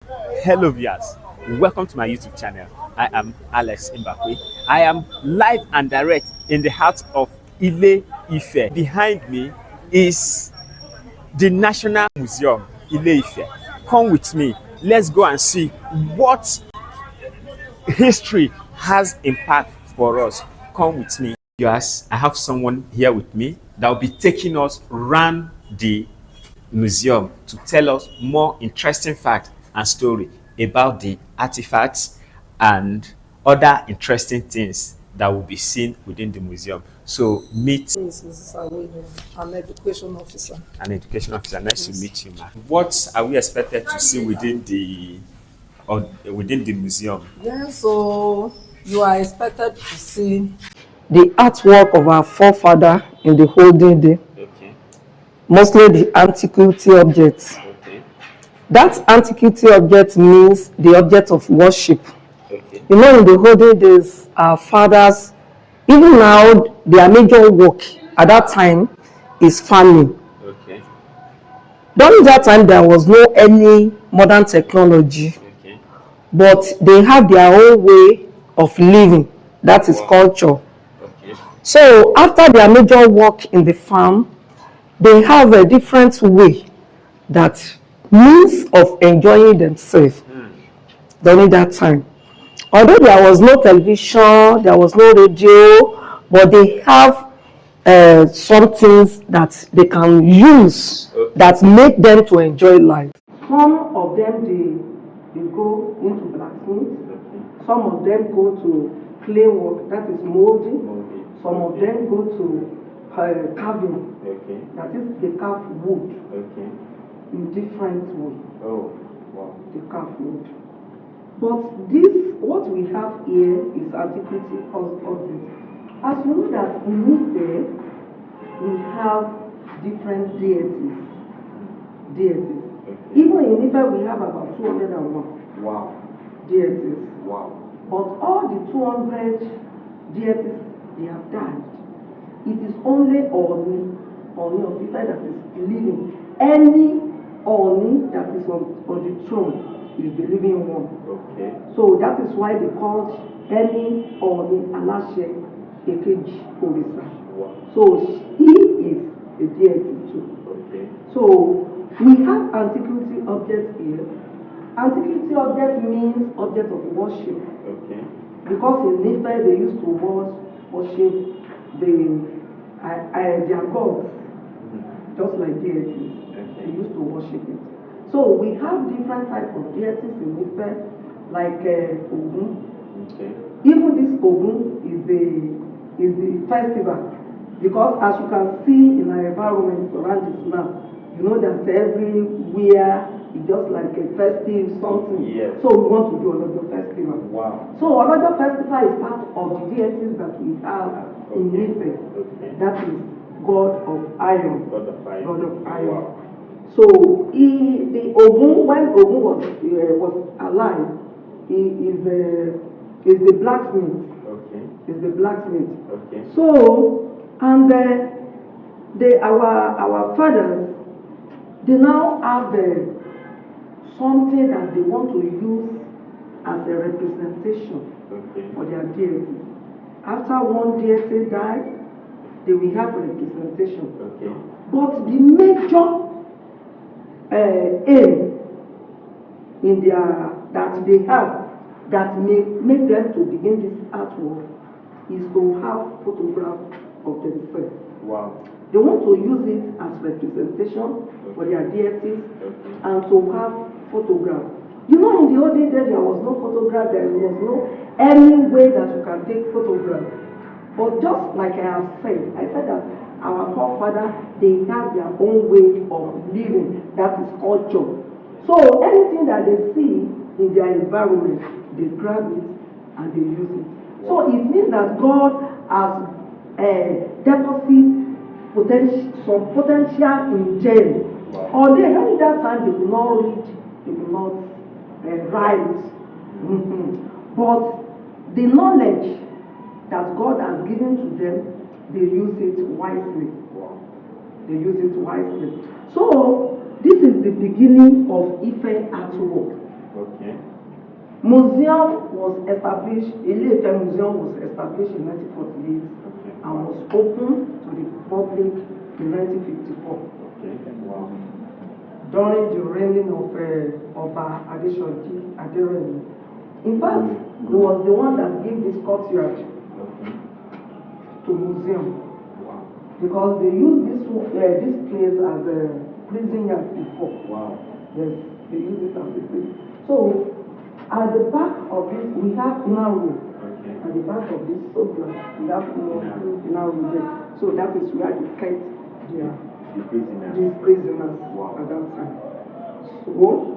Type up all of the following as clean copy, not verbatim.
Hello viewers, welcome to my YouTube channel. I am Alex Mbakwe. I am live and direct in the heart of Ile-Ife. Behind me is the National Museum, Ile-Ife. Come with me, let's go and see what history has impact for us. Come with me. Yes, I have someone here with me that will be taking us around the museum to tell us more interesting facts and story about the artifacts and other interesting things that will be seen within the museum. So meet Yes, Mrs. Awele, an education officer. an education officer. Nice to meet you, ma. What are we expected to see within the museum? Yeah, so you are expected to see the artwork of our forefather in the olden day, Okay. mostly the antiquity objects. Okay. That antiquity object means the object of worship. Okay. You know, in the olden days, our fathers, even now, their major work at that time is farming. Okay. During that time, there was no any modern technology, Okay. but they have their own way of living. That is culture. Okay. So after their major work in the farm, they have a different way, that means of enjoying themselves during that time. Although there was no television, there was no radio, but they have some things that they can use that make them to enjoy life. Some of them they go into blacksmith. Some of them go to clay work, that is molding. Some of them go to carving. Okay. That is, they carve wood Okay. in different ways. Oh, wow. They carve wood. But this, what we have here is antiquity object. As you know that in Ife, we have different deities. Okay. Even in Ife, we have about 201 Wow. deities. Wow. But all the 200 deities, they have died. It is only Oni of Ife that is living. Any Oni that is on the throne is the living one. Okay. So that is why they called any Oni Alashe Ekeji Orisa. Wow. So he is a deity too. Okay. So we have antiquity objects here. Antiquity object means object of worship. Okay. Because in Ife they used to worship their gods, just like deities. Okay. They used to worship it. So we have different types of deities in Ife, like Ogun. Okay. Even this Ogun is the festival, because as you can see in our environment around this now, you know that everywhere is just like a festive something. Yes. So we want to do another festival. Wow. So another festival is part of the deities that we have in Ife. Okay. That is God of Iron. God of Iron. God of Iron. Wow. So the Ogun, when Ogun was alive, he is the blacksmith. Okay. Is the blacksmith. Okay. So, and our fathers, they now have something that they want to use as a representation for their deity. After one deity died, they will have a representation. Okay. But the major aim in that they have that make them to begin this artwork is to have photographs of themselves. Wow. They want to use it as representation for their deities and to have photographs. You know, in the olden days there was no photograph, there was no any way that you can take photographs. But just like I said that our forefathers, they have their own way of living, that is culture. So anything that they see in their environment, they grab it and they use it. So it means that God has deposited some potential in them. Or during that time they could not read, they could not write. But the knowledge that God has given to them, they use it wisely. They use it wisely. So this is the beginning of Ife artwork. Museum was established, Ile-Ife Museum was established in 1948 and was opened to the public in 1954. Wow. During the reign of Oba Adesoji Aderemi. In fact, he was the one that gave this courtyard to museum. Wow. Because they used this place as a prison yard before. Wow. Yes, they used it as a prison. So, at the back of this, we have inner room. Okay. At the back of this sublet, we have inner room there. So that is where they kept the prisoners wow. at that time. So,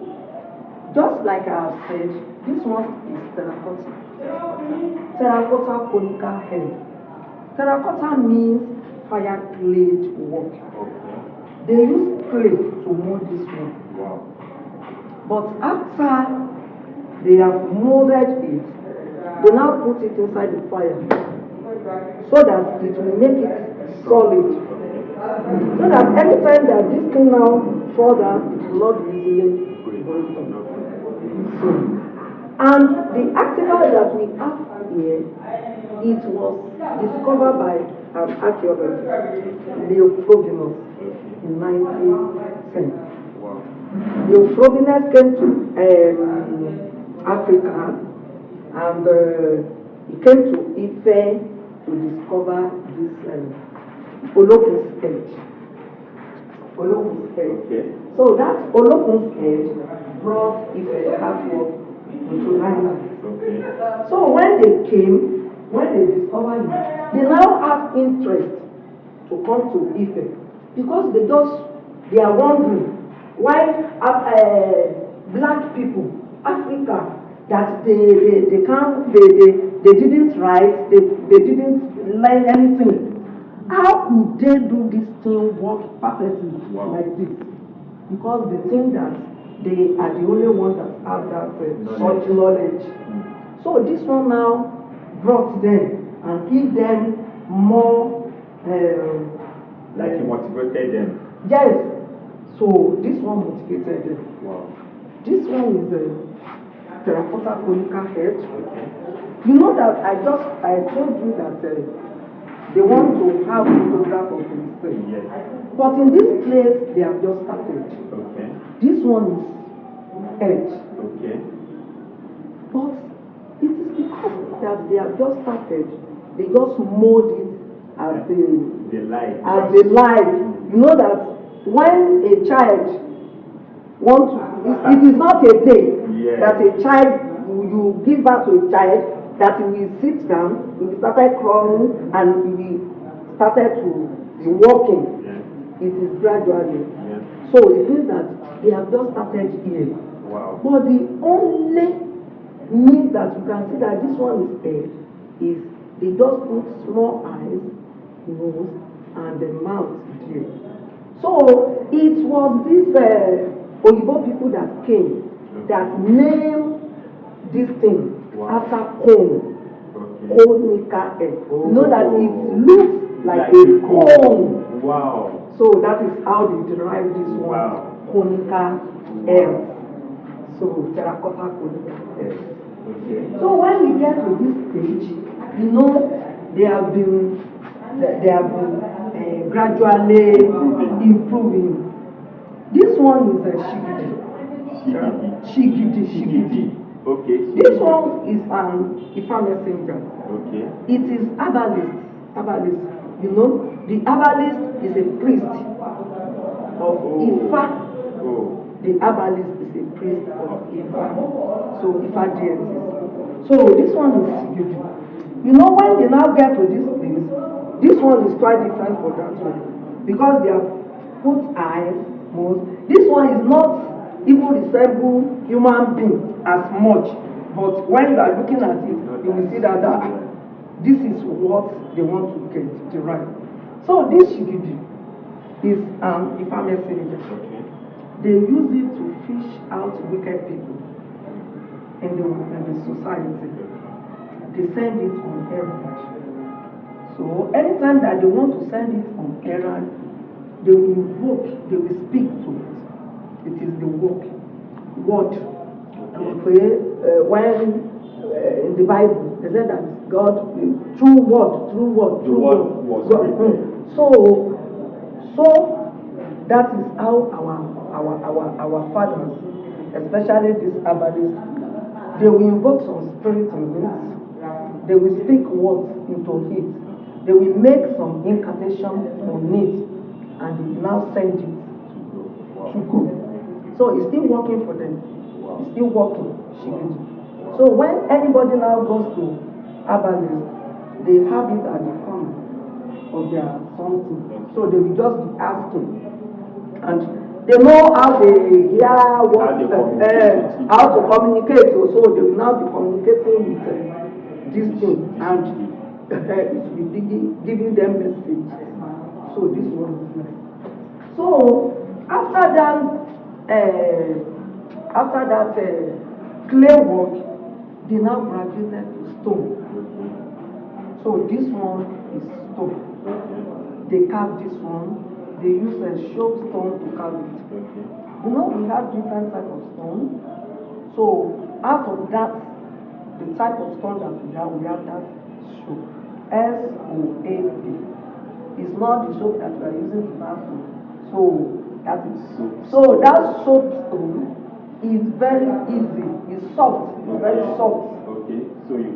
just like I have said, this one is terracotta. Terracotta conical head. Terracotta means fire clay work. Okay. They use clay to mold this one. Wow. But after they have molded it, they now put it inside the fire so that it will make it solid. So that anytime that this thing now fall down, it will not be easily broken. And the article that we have here, it was discovered by an archaeologist, Leophrobius, in 1910. Wow. Leophrobius came to Africa, and he came to Ife to discover this Olokun's edge. Olokun's edge. Okay. So that Olokun's edge brought Ife artwork into Nigeria. Okay. So when they discovered it, they now have interest to come to Ife because they are wondering why black people, Africa, that they didn't write, they didn't learn anything. How could they do this thing work perfectly like this? Because they think that they are the only ones that have that such knowledge. So this one now brought them and give them more like he motivated them. Yes. So this one motivated them. Wow. This one is a terracotta conical head. Okay. You know that I told you that they want to have a photograph of themselves. Yes. But in this place, they have just started. Okay. This one is head. Okay. But it is because that they have just started, they just mold it as they like. You know that when a child wants to, it is not a day that a child, you give birth to a child, that he will sit down, he will start crawling, and he will started to be walking. Yeah. It is gradually. Yeah. So it means that they have just started here. Wow. But the only means that you can see that this one is dead is they just put small eyes, nose, and the mouth there. So it was these Oyibo people that came that named this thing after cone. Conical head. You know that it looks like a cone. Wow. So that is how they derived this one. Wow. Conical head. So terracotta conical head. Okay. So when we get to this stage, you know, they have been gradually improving. This one is a shigidi. Okay. This one is an Ifa messenger. Okay. It is herbalist. You know, the herbalist is a priest of Ifa. Oh. The herbalist is a priest of Ifa. So Ifa deities. So this one is shigidi. You know, when they now get to this place, this one is quite different from that one because they have put eyes, nose. This one is not even resemble human being as much, but when you are looking at it, you will see that this is what they want to get right. So this shigidi is an Ifa messenger. They use it to fish out wicked people in the society. They send it on errand. So anytime that they want to send it on errand, they will invoke, they will speak to it. It is the word. When in the Bible they said that God through word, God. So that is how our fathers, especially these herbalists, they will invoke some spirit in it. They will speak words into it. They will make some incantation on it, and they will now send it to go. So it's still working for them. It's still working. So when anybody now goes to herbalist, they have it at the corner of their something. So they will just be asking, and they know how they hear what how to communicate. So they will now be communicating with this thing, and it will be giving them message. So this one is nice. So after that clay work, they now graduated to stone. So this one is stone. They carve this one. They use a show stone to carve it. You know, we have different types of stone. So out of that, the type of stone that we have that soap. SOAP. It's not the soap that we are using to bathroom. So that is soap. So that soap stone is very easy. It's soft. It's very soft. Okay. So you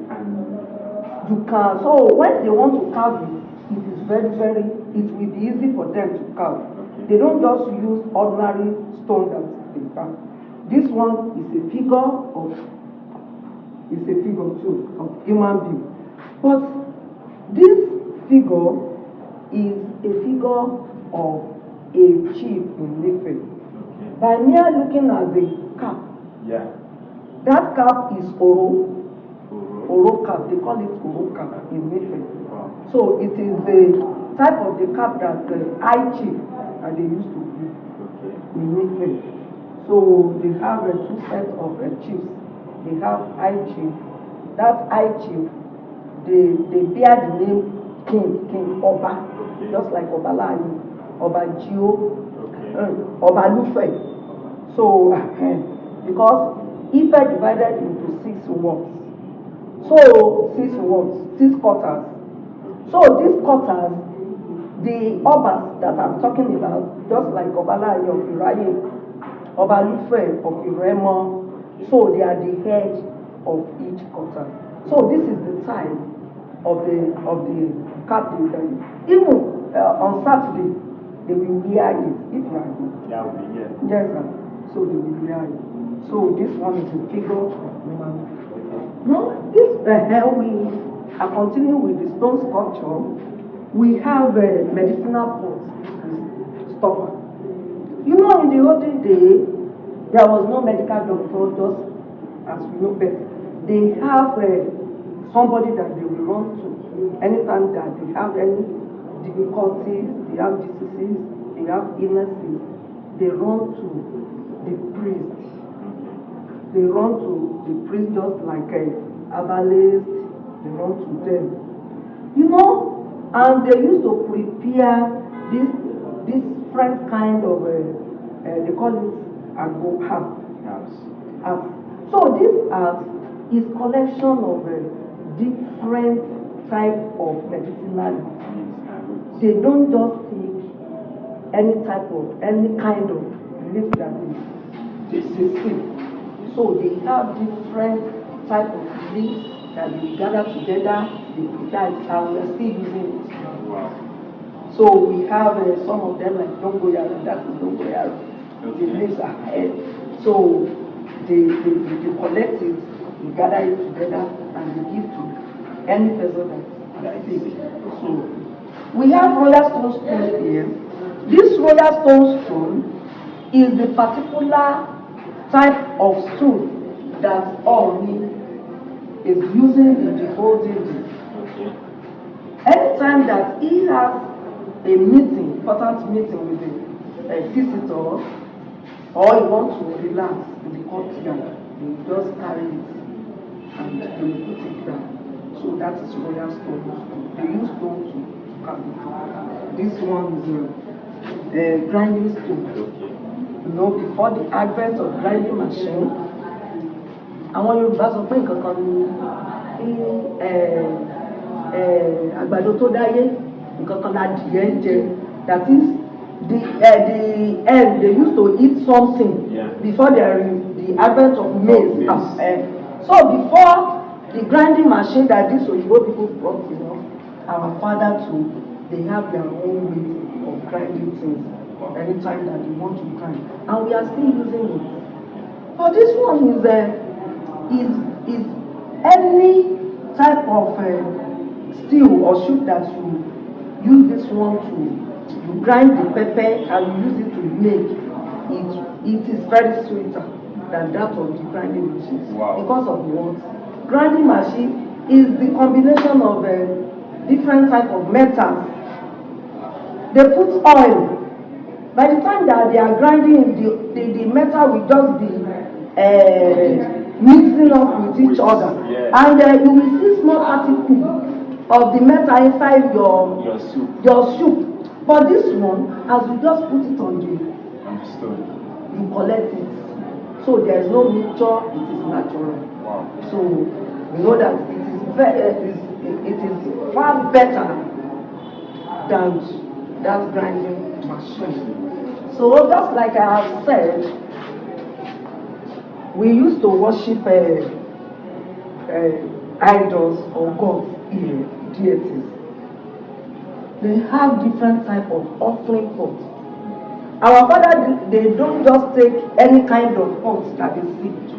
can. So when they want to carve it, it is very, it will be easy for them to carve. Okay. They don't just use ordinary stone that they carve. This one is a figure too of human being. But this figure is a figure of a chief in Ife. Okay. By mere looking at the cap, that cap is Oro cap. They call it Oro cap in Ife. Wow. So it is the type of the cap that the high chief that they used to use in Ife. So they have two sets of chiefs. They have high chief. That high chief, they bear the name King Oba, just like Obalani, Oba Gio, Oba Lufe. So because Ife divided into 6 wards. So 6 quarters. So these quarters, the Obas that I'm talking about, just like Obalani of Iraye, Oba Lufe of Iremo, so they are the head of each quarter. So this is the time of the captain. Even on Saturday, they will wear it if you are good. Yeah, will be here. Yes, sir. So they will wear it. So this one is a figure of woman. No, this we are continuing with the stone sculpture. We have medicinal pots. Stopper. You know, in the olden day, there was no medical doctor, just as we know better. They have somebody that they will run to anytime that they have any difficulties, they have diseases, they have illnesses. They run to the priest. They run to the priest just like a herbalist. They run to them. You know, and they used to prepare this different kind of they call it agbo herbs. So this herbs is collection of different type of medicinal. They don't just take any kind of leaf that they see. So they have different type of leaves that they gather together. They prepare it, and we're still using it. Wow. So we have some of them like dongoyaro. That is dongoyaro. Okay. The leaves are head. So they collect it, they gather it together, and they give to any person that is sick. So we have royal stone here. This royal stone is the particular type of stone that Oni is using in the olden days. Okay. Anytime that he has a meeting, important meeting with a visitor, or he wants to relax in the courtyard, he will just carry it and they will put it down. So that is royal stone. They use stone to carry it. This one is grinding stone. You know, before the advent of grinding machine, àwọn Yorùbá sọ pé nǹkan kan ní àgbàdo tó dáyé nǹkan kan ládìyẹ ń jẹ, that is the end they used to eat something before the advent of maize. So before the grinding machine that these Oyibo people brought, our father too, they have their own way of grinding things anytime that they want to grind, and we are still using it. But this one is any type of steel or soup that you use this one to, you grind the pepper and you use it to make it is very sweeter than that of the grinding machine. Wow. Because of what? Grinding machine is the combination of different type of metals. They put oil. By the time that they are grinding, the metal will just be mixing up with each other, and you will see small particles of the metal inside your soup. But this one, as you just put it on the stone, you collect it. So there is no mixture; it is natural. Wow. So you know that it is far better than that grinding machine. So just like I have said, we used to worship idols or gods here, deities. They have different type of offering pots. Our father, they don't just take any kind of pot that they see to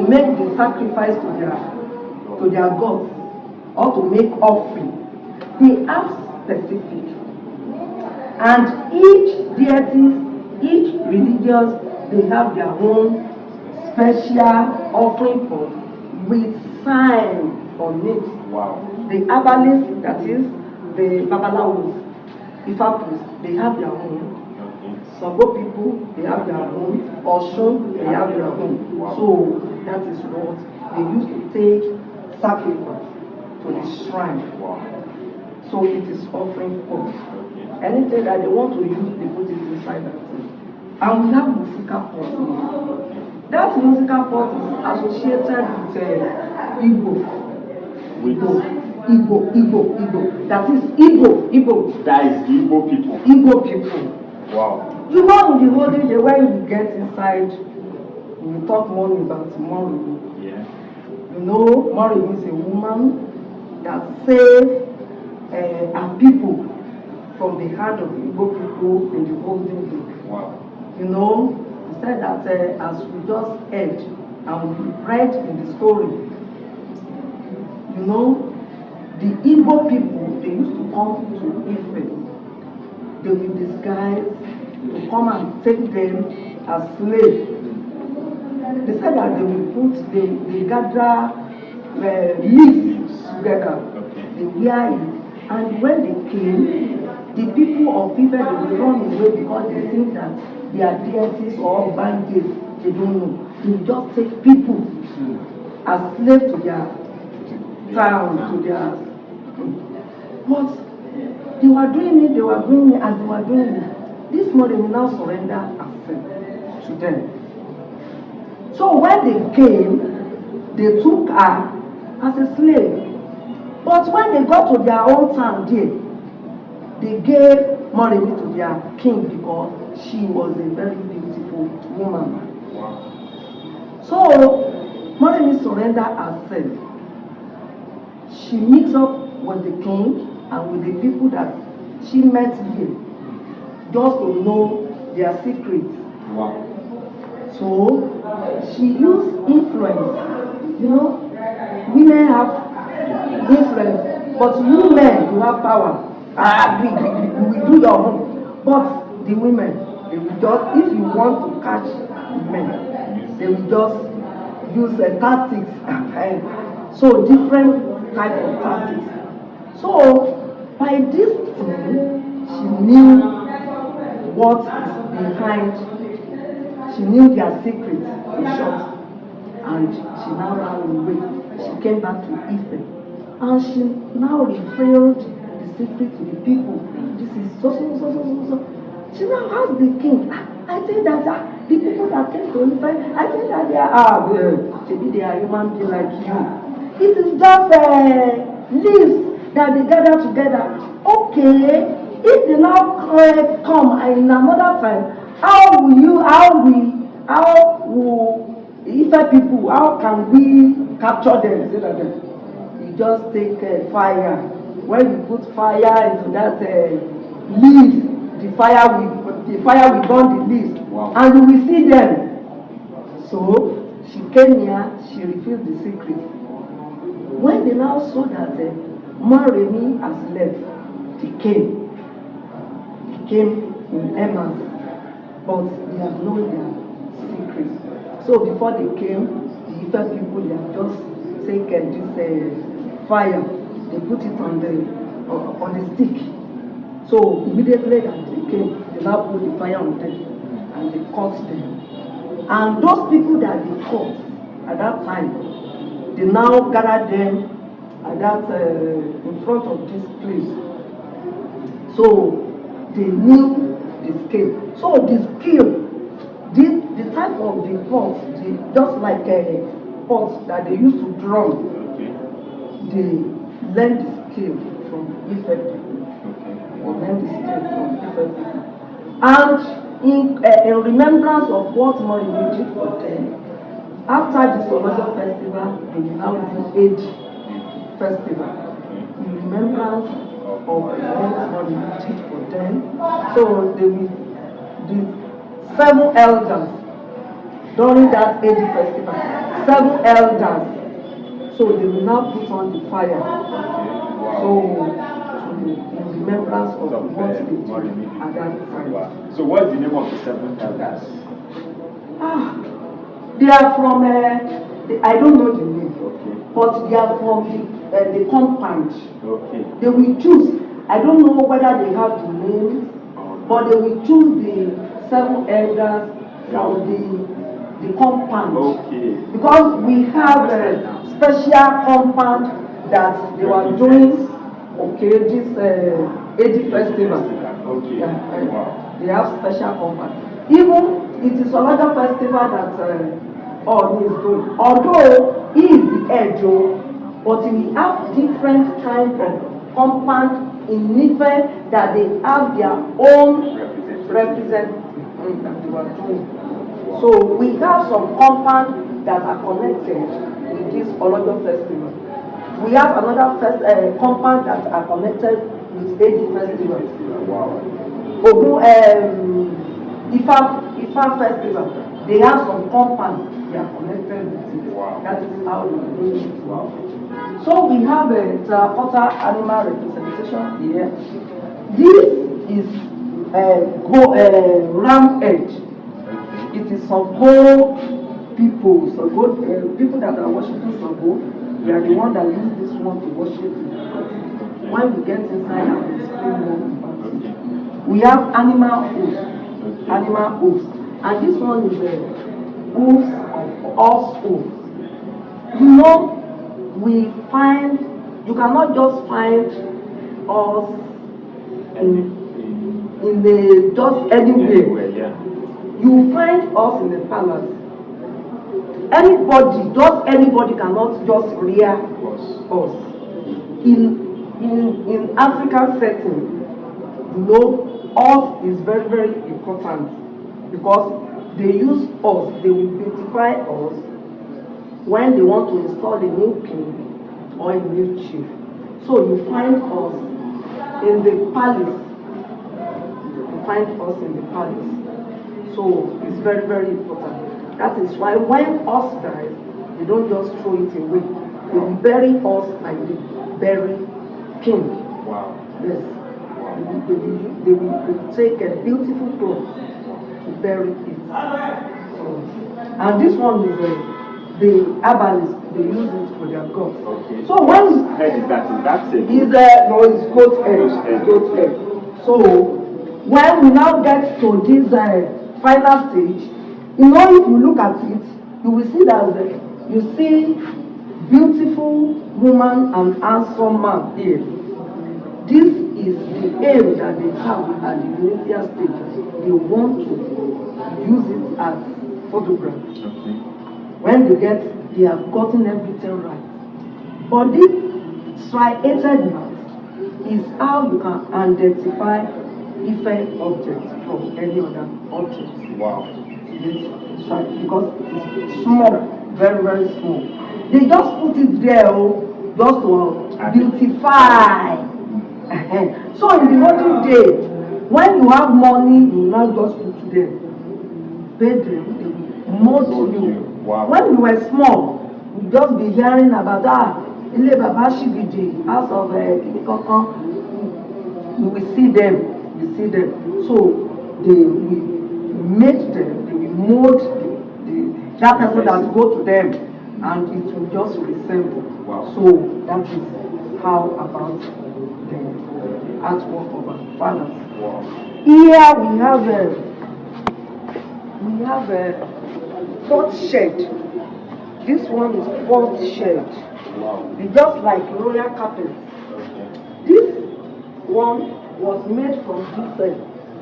make the sacrifice to their gods or to make offering. They have specific, and each deity, each religious, they have their own special offering pot with sign on it. Wow. The herbalists, that is the babalawos, Ifa priests, they have their own. Sango people, they have their own. Osun, they have their own. Wow. So that is what they used to take sacrifice to the shrine. Wow. So it is offering pot. Anything that they want to use, they put it inside that thing. And we have musical pot. That musical pot is associated with Igbo. That is Igbo. That is the Igbo people. Igbo people. Wow. You know, in the olden days, when you get inside, we talk more about Mori. Yeah. You know, Mori is a woman that saved her people from the hand of Igbo people in the olden days. Wow. You know, he said that as we just heard and we read in the story, you know, the Igbo people, they used to come to Ife. They will disguise to come and take them as slaves. They said that they will they gather leaves together. Okay. They wear it, and when they came, the people of Ife, they will run away because they think that they are deities or bandits. They don't know. They will just take people as slaves to their town, to their. But they were doing it as they were doing it. This morning will now surrender herself to them. So when they came, they took her as a slave. But when they got to their own town there, they gave Moremi to their king because she was a very beautiful woman. Wow. So Moremi surrendered herself. She mixed up with the king and with the people that she met here, just to know their secrets. Wow. So she used influence. You know, women have influence, but you men, you have power. I agree, we will do your own. But the women, they will just, if you want to catch the men, they will just use tactics. So different type of tactics. So by this time, she knew what is behind. She knew their secret, in short, and she now ran away. She came back to Ife, and she now revealed the secret to the people. This is so. She now asked the king. I think that The people that came to Ife, I think that maybe they are human beings like you. It is just leaves that they gather together. Okay, if they now come in another time, how will Ife people, how can we capture them? Say that you just take fire. When you put fire into that leaf, the fire will burn the leaves. Wow. And you will see them. So she came here, she revealed the secret. When they now saw that Moremi has left, they came in Emma's, but they have known their secret. So before they came, the Ife people, they have just taken this fire, they put it on the stick. So immediately that they came, they now put the fire on them and they cut them. And those people that they caught at that time, they now gathered them at that in front of this place. So they knew the scale. So the scale, the type of the pot, just like a pot that they used to drum, they learned the scale from Ife people. Learned the scale from Ife people. And in remembrance of what Moremi did for them, after this Olojo festival, they will now do Eid festival in remembrance of what Moremi did for them. So they will the 7 elders during that Eid festival, 7 elders. So they will now put on the fire. So in remembrance of what they did at that time. Wow. So what is the name of the 7 elders? They are from I don't know the name, but they are from the compound. They will choose. I don't know whether they have the names, but they will choose the 7 elders from the compound. Because we have a special compound that they were doing. This Eid festival. They have special compound. Even it is another festival that all is doing. Although he is the head, but we have different kinds of compound in Ife that they have their own representative that they were doing. So we have some compound that are connected with this Olojo festival. We have another compound that are connected with Eid festival. Ifa festival. They have some compound they are connected with it. That is how we do it. So we have a terracotta animal representation here. This is ram head. It is some goat people, some goat people that are worshiping some goat. We are the one that use this one to worship. When we get inside, I will explain more about it. We have animal hooves, and this one is a hooves of horse hooves. You know, you cannot just find us in just anywhere. You find us in the palace. Anybody cannot just rear us. In African setting, us is very, very important because they use us, they will beautify us when they want to install a new king or a new chief. So you find us in the palace. So it's very, very important. That is why when us dies, they don't just throw it away. They will bury us like they bury king. Wow. Yes. Wow. They will take a beautiful cloth to bury it. And this one is the herbalists, they use it for their gods. Okay. So when head is that it? It's goat head. So when we now get to this final stage, if you look at it, you will see that you see beautiful woman and handsome man here. This is the aim that they have at the initial stage. They want to use it as photograph. Okay. When they have gotten everything right. But this striated mat is how you can identify Ife objects from any other object. Wow. Yes, right, because it's small, very, very small. They just put it there just to beautify. So in the olden day, when you have money, you will not just put them. Pay them, they will mold you. Wow. When you were small, you just be hearing about Ile Baba Shibidi, house of Kikoko. You will see them. You see them. So they will make them. They will mold that person that go to them, and it will just resemble. Wow. So that is how about the artwork of our fathers. Wow. Here we have a pot shed. This one is pot shed. Wow. It's just like royal carpet. This one was made from this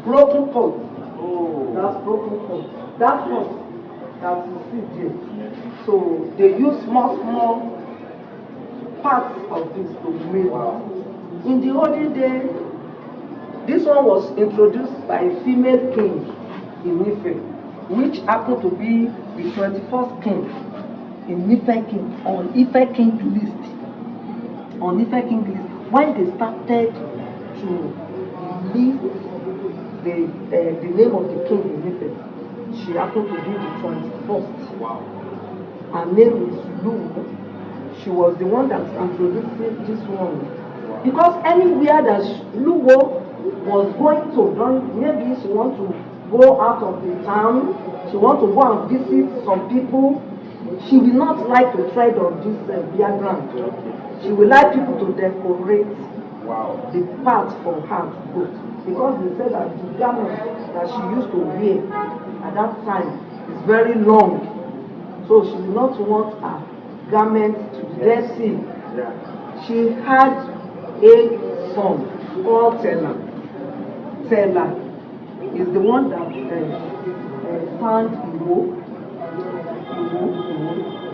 broken pot. Oh. That's broken pot. That pot that you see there. So they use small parts of this to make. Wow. In the olden day, this one was introduced by a female king in Ife, which happened to be the 21st king in Ife king on Ife king list. On Ife king list, when they started to list the name of the king in Ife, she happened to be the 21st. Wow. Her name is Lu. She was the one that introduced this one. Wow. Because anywhere that Luwo was going to, maybe she want to go out of the town, she want to go and visit some people, she will not like to tread on this bare ground. She will like people to decorate the part for her to go. Because they said that the garment that she used to wear at that time is very long. So she did not want her garment to get dirty. She had a son called Tela. Tela is the one that found Iwo.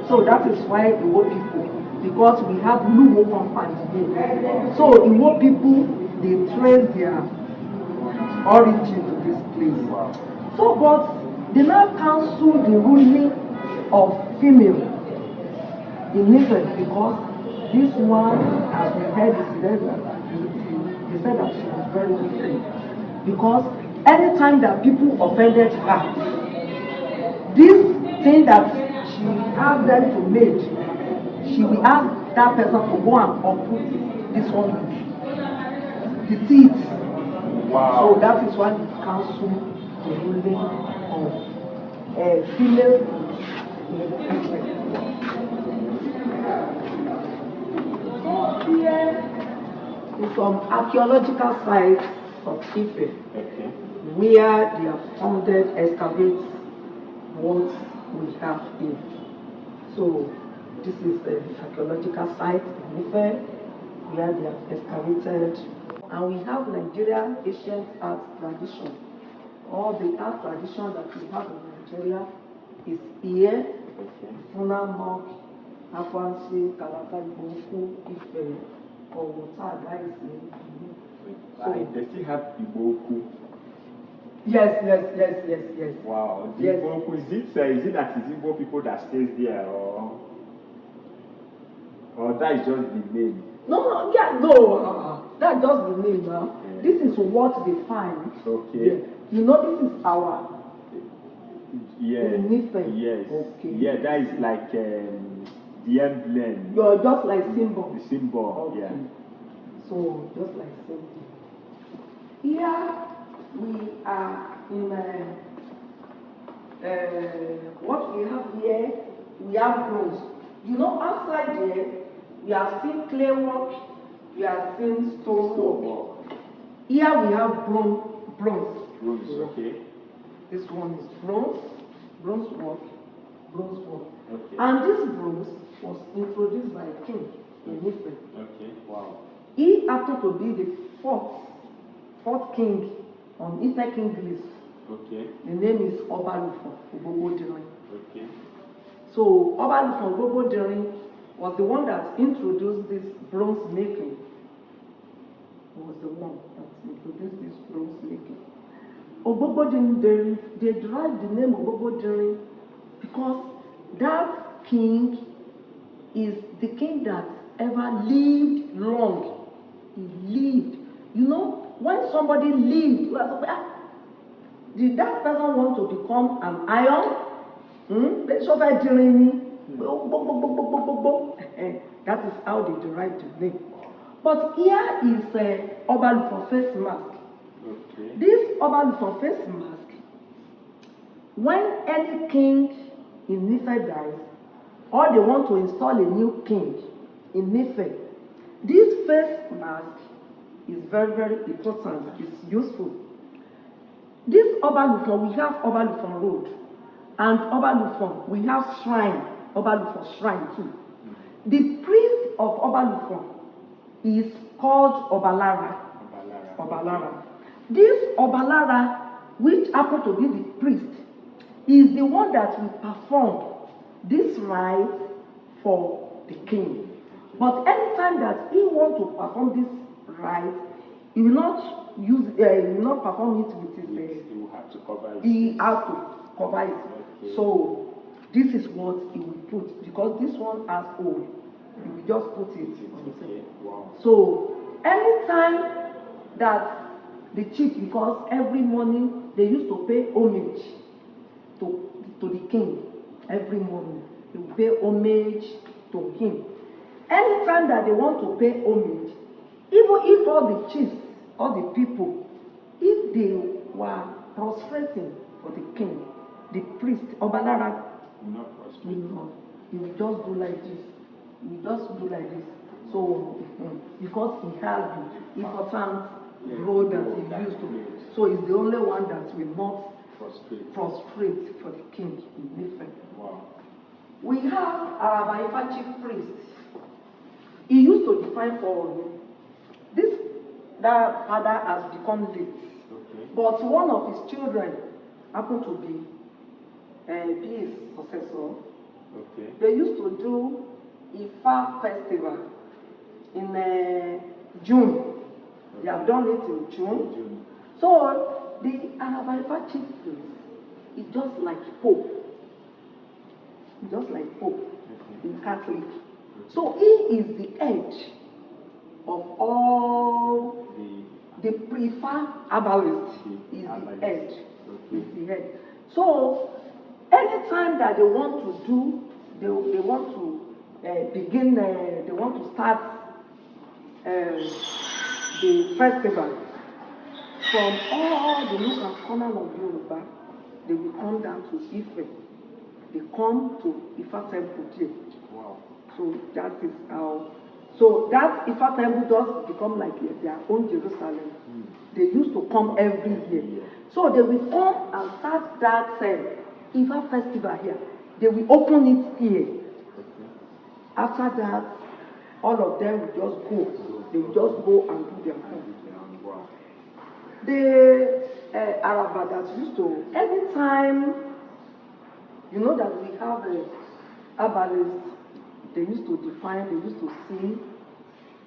So that is why Iwo people, because we have Luwo compound here. So Iwo people, they trace their origin to this place. So, but they now cancel the ruling of female in Ife because this one, as we heard, they said that she was very wicked. Because anytime that people offended her, this thing that she asked them to make, she will ask that person to go and uproot this one with the teeth. Wow. So that is why they cancel the ruling of female. So here is some archaeological sites of Ife, where they have founded excavate what we have here. So this is the archaeological site in Ife, where they have excavated. And we have Nigerian ancient art tradition. All the art tradition that we have in Nigeria is here. Funamok, Akwansi, Kalaka, Iboku, Ife, or Wota, that is So they still have Iboku. Yes. Wow. The Yes. Iboku, is it that is Igbo people that stays there, or that is just the name? No, that's just the name now. Yeah. This is what they find. Okay. Yeah. You know, this is our. Yes. Okay. Yeah, that is like the emblem. You're just like symbol. The symbol. Okay. Yeah. So just like symbol. Here we are in what we have here. We have bronze. You know, outside there, we have seen clay work. We have seen stone work. Here we have bronze. Bronze. Okay. This one is bronze work. Okay. And this bronze was introduced by a king in Ife. Okay. Wow. He happened to be the fourth king on Ife king list. Okay. The name is Obalufon Ogbogodirin. Okay. So Obalufon Ogbogodirin was the one that introduced this bronze making. Was the one that introduced this bronze making. Ogbogodirin, they derived the name Ogbogodirin because that king is the king that ever lived long. He lived. You know, when somebody lived, did that person want to become an iron? That is how they derived the name. But here is Obalufon face mask. Okay. This Obalufon face mask, when any king in Ife dies, or they want to install a new king in Ife, this face mask is very, very important. It's useful. This Obalufon, we have Obalufon Road, and Obalufon, we have shrine, Obalufon shrine too. The priest of Obalufon is called Obalara. Obalara. This Obalara, which happened to be the priest, is the one that will perform this rite for the king. But anytime that he wants to perform this rite, he will not use, he will not perform it with his. He will have to cover it. He has to cover it. Okay. So this is what he will put, because this one has hole. He will just put it on the side. Wow. So anytime that the chief, because every morning they used to pay homage to the king. Every morning they will pay homage to him. Anytime that they want to pay homage, even if all the chiefs, all the people, if they were prostrating for the king, the priest, Obalara, will not prostrate. He will just do like this. He will just do like this. So, because he has the important role that he used to, so he's the only one that will not prostrate for the king in Ife. Wow. We have our Ife chief priest. He used to define for this, that father has become late. Okay. But one of his children happened to be his successor. Okay. They used to do Ifa festival in June. Okay. They have done it in June. So the Ifa chief priest is just like Pope. Just like Pope in Catholic. So he is the head of all the preferred herbalist. Is the head. Is the head. So anytime that they want to do, they want to begin, they want to start the festival, from all the nook and corner of Yoruba, they will come down to Ife. They come to Ifa temple here. Wow. So that is how. So that Ifa temple does become like their own Jerusalem. They used to come every year. So they will come and start that Ifa festival here. They will open it here. After that, all of them will just go. They will just go and do their thing. The Araba that used to, anytime, you know that we have a herbalist, they used to define, they used to see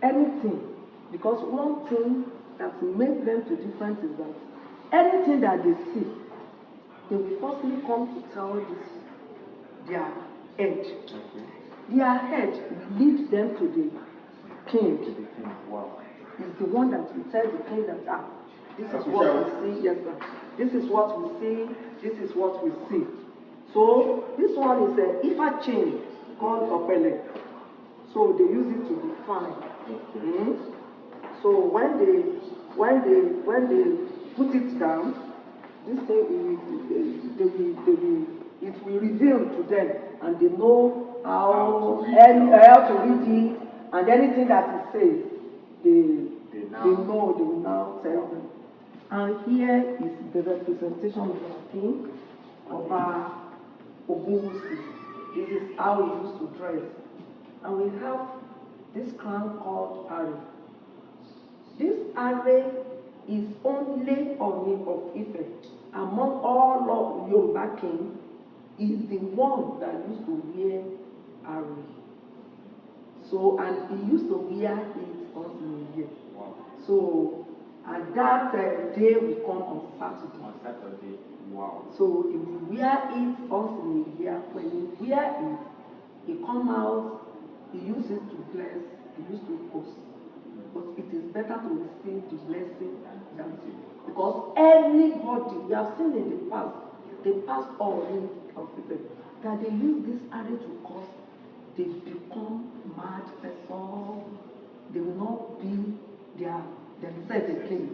anything. Because one thing that will make them to different is that anything that they see, they will firstly come to tell this, their head. Their head will lead them to the king. Wow. Is the one that will tell the king that, this is what we see, yes sir. This is what we see, this is what we see. So this one is a Ifa chain called Opele. So they use it to define. So when they put it down, this thing it will reveal to them, and they know how to read it, and anything that it says, they know, they will now tell them. And here is the representation of the king, of our Ogunwusi. This is how he used to dress. And we have this crown called Ari. This Ari is only Oni of Ife among all of Yoruba king, is the one that used to wear arrow. So, and he used to wear it once in a year. Wow. So, and that day will come on Saturday. On Saturday. Wow. So, he will wear it once in a year. When he wear it, he come out, he uses it to bless, he used to curse. But it is better to receive the blessing than because anybody, we have seen in the past already of people, that they use this arrow to cause, they become mad person, they will not be themselves again.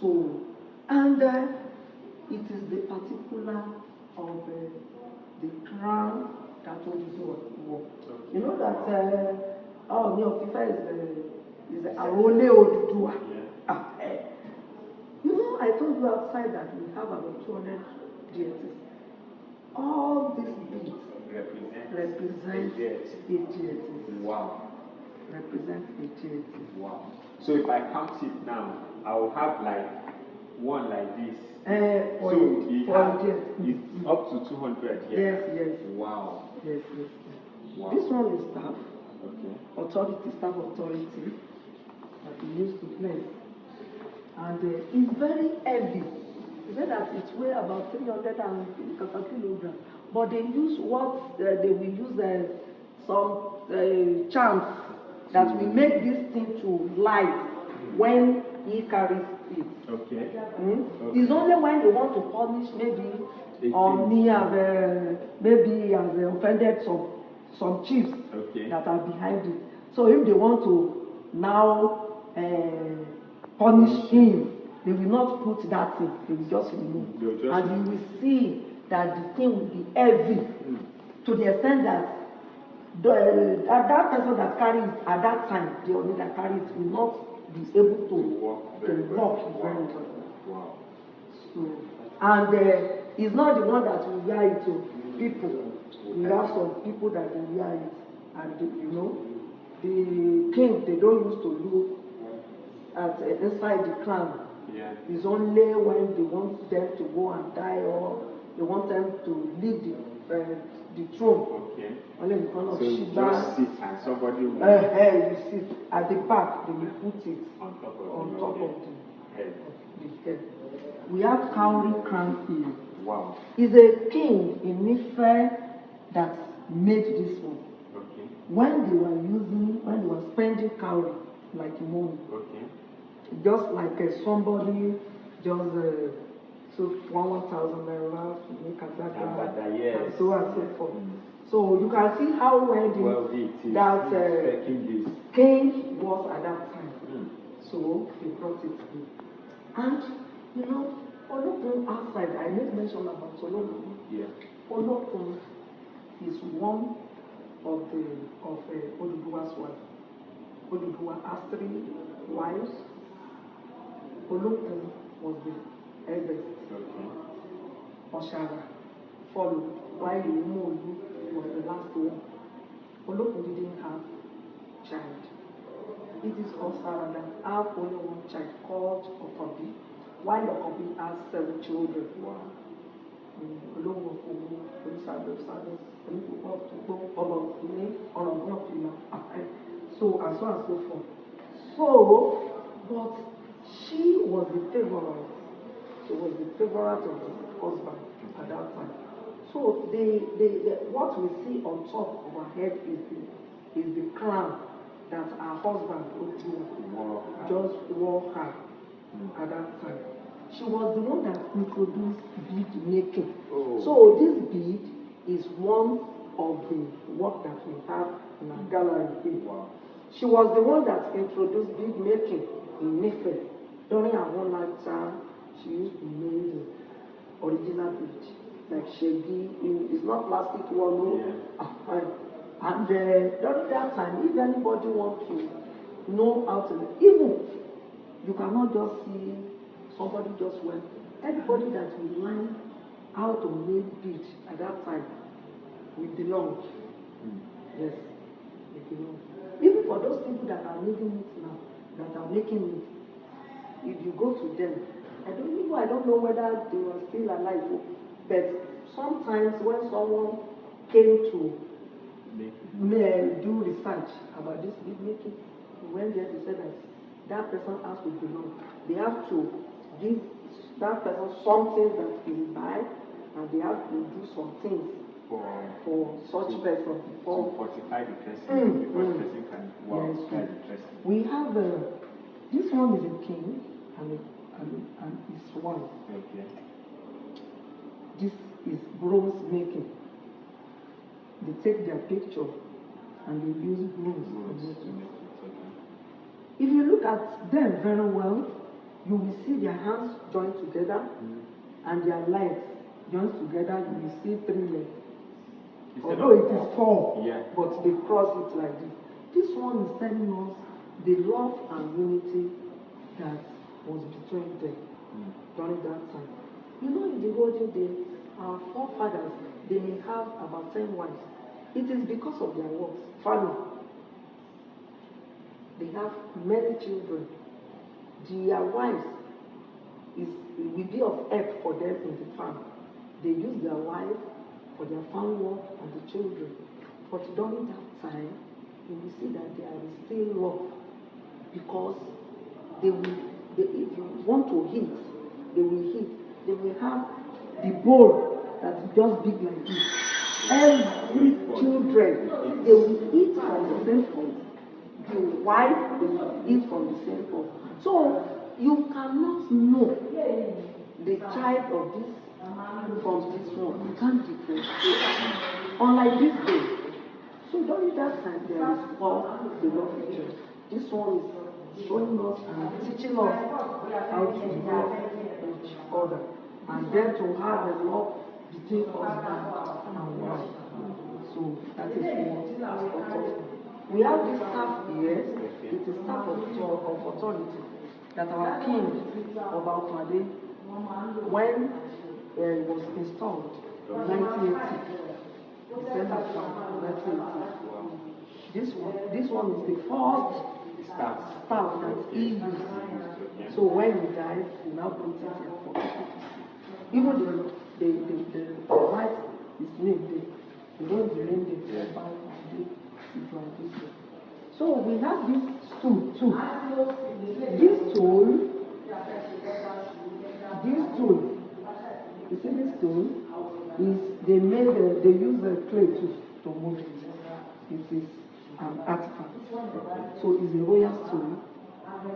So, and it is the particular of the crown that Oduduwa wore. You know that is the Arole Oduduwa. You know, I told you outside that we have about 200 deities. All these beads represent a deity. Wow. Represent a deity. Wow. So if I count it now, I will have like one like this. So it's up to 200 here. Yes. Wow. Yes. Wow. This one is staff. Okay. Staff authority that we used to place. And it's very heavy. They say that it weighs about 300 kilograms. But they use they will use some charms that will make this thing to light when he carries it. Okay. Okay. It's only when you want to punish maybe or maybe he has offended some chiefs that are behind it. So if they want to now punish him, they will not put that thing, they will just remove. And you will see that the thing will be heavy to the extent that that person that carries it at that time, the only that carries it will not be able to walk very well. Wow. So, and it's not the one that will wear it to people. We have some people that will wear it, and you know, the king, they don't used to look at inside the crown. Yeah. It's only when they want them to go and die or they want them to leave the throne. Okay. Only in front of so Shiba. Just sit and somebody will. You sit at the back. They will put it on top of the head. We have Cowrie crown here. Wow. It's a king in Ife that made this one. Okay. When they were spending cowrie like money. Okay. Just like somebody just took 1,000 naira to make a background and so on and so forth. So you can see how wealthy that king was at that time. So they brought it in. And you know, Olokun outside, I made mention about Olokun. Yeah. Olokun is one of Oduduwa's wives. Oduduwa has 3 wives. Olokun was the eldest. Oshara followed, while Umolu was the last one. Olokun didn't have child. It is Osara that have only one child called Okobi, while Okobi has 7 children. Wow. So and so forth. So, but she was the favorite. She was the favorite of the husband at that time. So what we see on top of her head is the crown that her husband just wore her at that time. She was the one that introduced bead making. Oh. So this bead is one of the work that we have in our gallery here. Wow. She was the one that introduced bead making in Ife. During her own lifetime, she used to make the original bead, like shaggy. It's not plastic one, no. Yeah. And during that time, if anybody wants to know how to, even you cannot just see somebody just went. Anybody that will learn how to make bead at that time will belong. Yes, they belong. Even for those people that are making it now, that are making it, if you go to them, I don't know whether they were still alive, but sometimes when someone came to do research about this bead making, when they said that person has to belong, they have to give that person something that he will buy, and they have to do some things for such person to fortify the person before the person can walk inside the person. We have this one is a king and his wife. Okay. This is bronze making. They take their picture and they use bronze to make it. If you look at them very well, you will see their hands joined together and their legs joined together. You will see 3 legs. Although it is 4, but they cross it like this. This one is telling us the love and unity that was between them during that time. You know, in the olden days, our forefathers, they may have about 10 wives. It is because of their works, family. They have many children. Their wives will be of help for them in the farm. They use their wife for their farm work and the children. But during that time, you will see that there is still love, because if you want to eat, they will eat. They will have the bowl that is just big like this. Every children, they will eat from the same pot. The wife will eat from the same pot. So you cannot know the child of this from this one. You can't differentiate. Unlike this day. So during that time, there is love, the love each other. This one is showing us and teaching us how to love each other, and then to have a love between husband and wife. So that is what is taught us. We have this staff here. It is staff of authority that our king, Oba Okade, when he was installed in 1980. December 1980. This one is the first staff that he used. So when he died, he now put it here for people to see. Even the write his name there. They don't remain there by this. So we have this stool too. This tool, you see this tool is they use a clay to move it. It is an artifact. So it's a royal stool.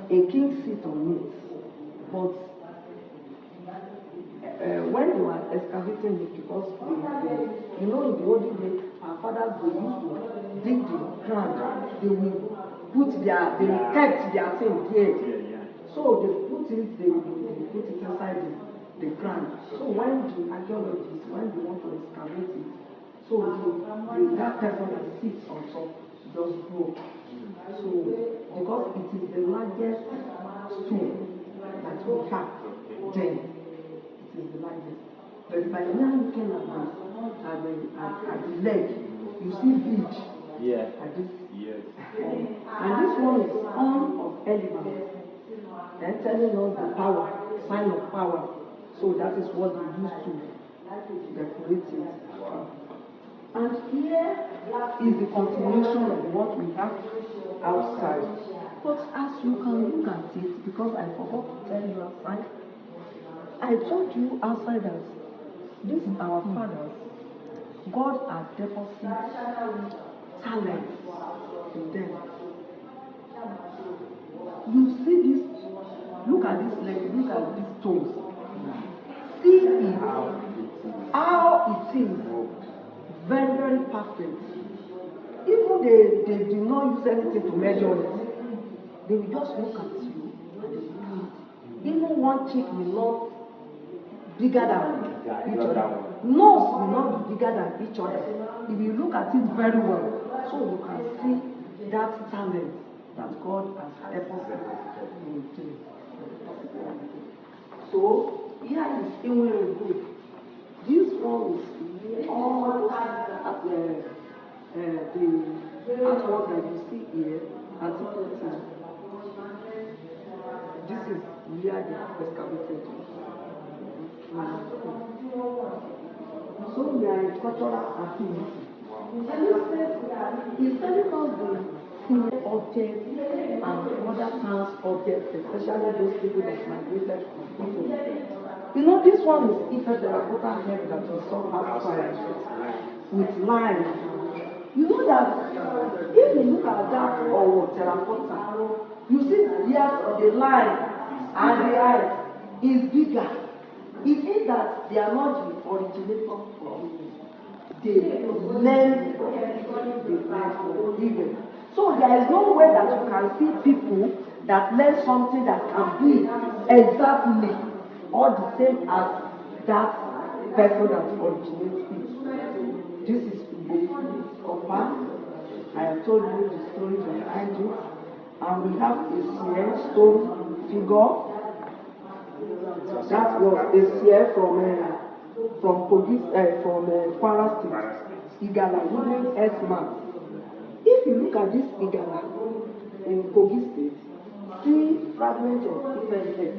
A king sits on it. But when they were excavating it, because in the olden days, our fathers, they used to dig the ground. They will kept their thing here. So they put it inside the ground. So when the archaeologists, when they want to excavate it, so that person that sits on top just broke. So because it is the largest stone that we have, then it is the largest. But by now looking at the leg, you see beach. Yeah. At this. Yes. And this one is horn of elephant. And telling us the power, sign of power. So that is what we use to decorate it. And here is the continuation of what we have outside. But as you can look at it, because I forgot to tell you outside, I told you outside that this our fathers, God has deposited talent in them. You see this, look at this leg, look at these toes. See it, how it is very, very perfect. Even they do not use anything to measure it. They will just look at you and they will do it. Even one chick will not bigger than each other. Nose will not be bigger than each other. If you look at it very well, so you can see that talent that God has deposited in you. So here is even good. This one is all the artwork that you see here, antiquity. This is where they have excavated. So we are in cultural activity. And this place is telling us the senior objects and other towns objects, especially those people that migrated from people. You know, this one is Ife Bronze Heads that we saw outside with lime. You know that if you look at that or terracotta, you see yes, the line and the eye is bigger. It means that they are not the originator of the land for even. So there is no way that you can see people that learn something that can be exactly or the same as that person that originates it. This is copper. I have told you the story behind it. And we have a seer stone figure. That was a seer from Kwara State, Igala, wooden S-man. If you look at this Igala in Kogi State, see fragment of Ife head.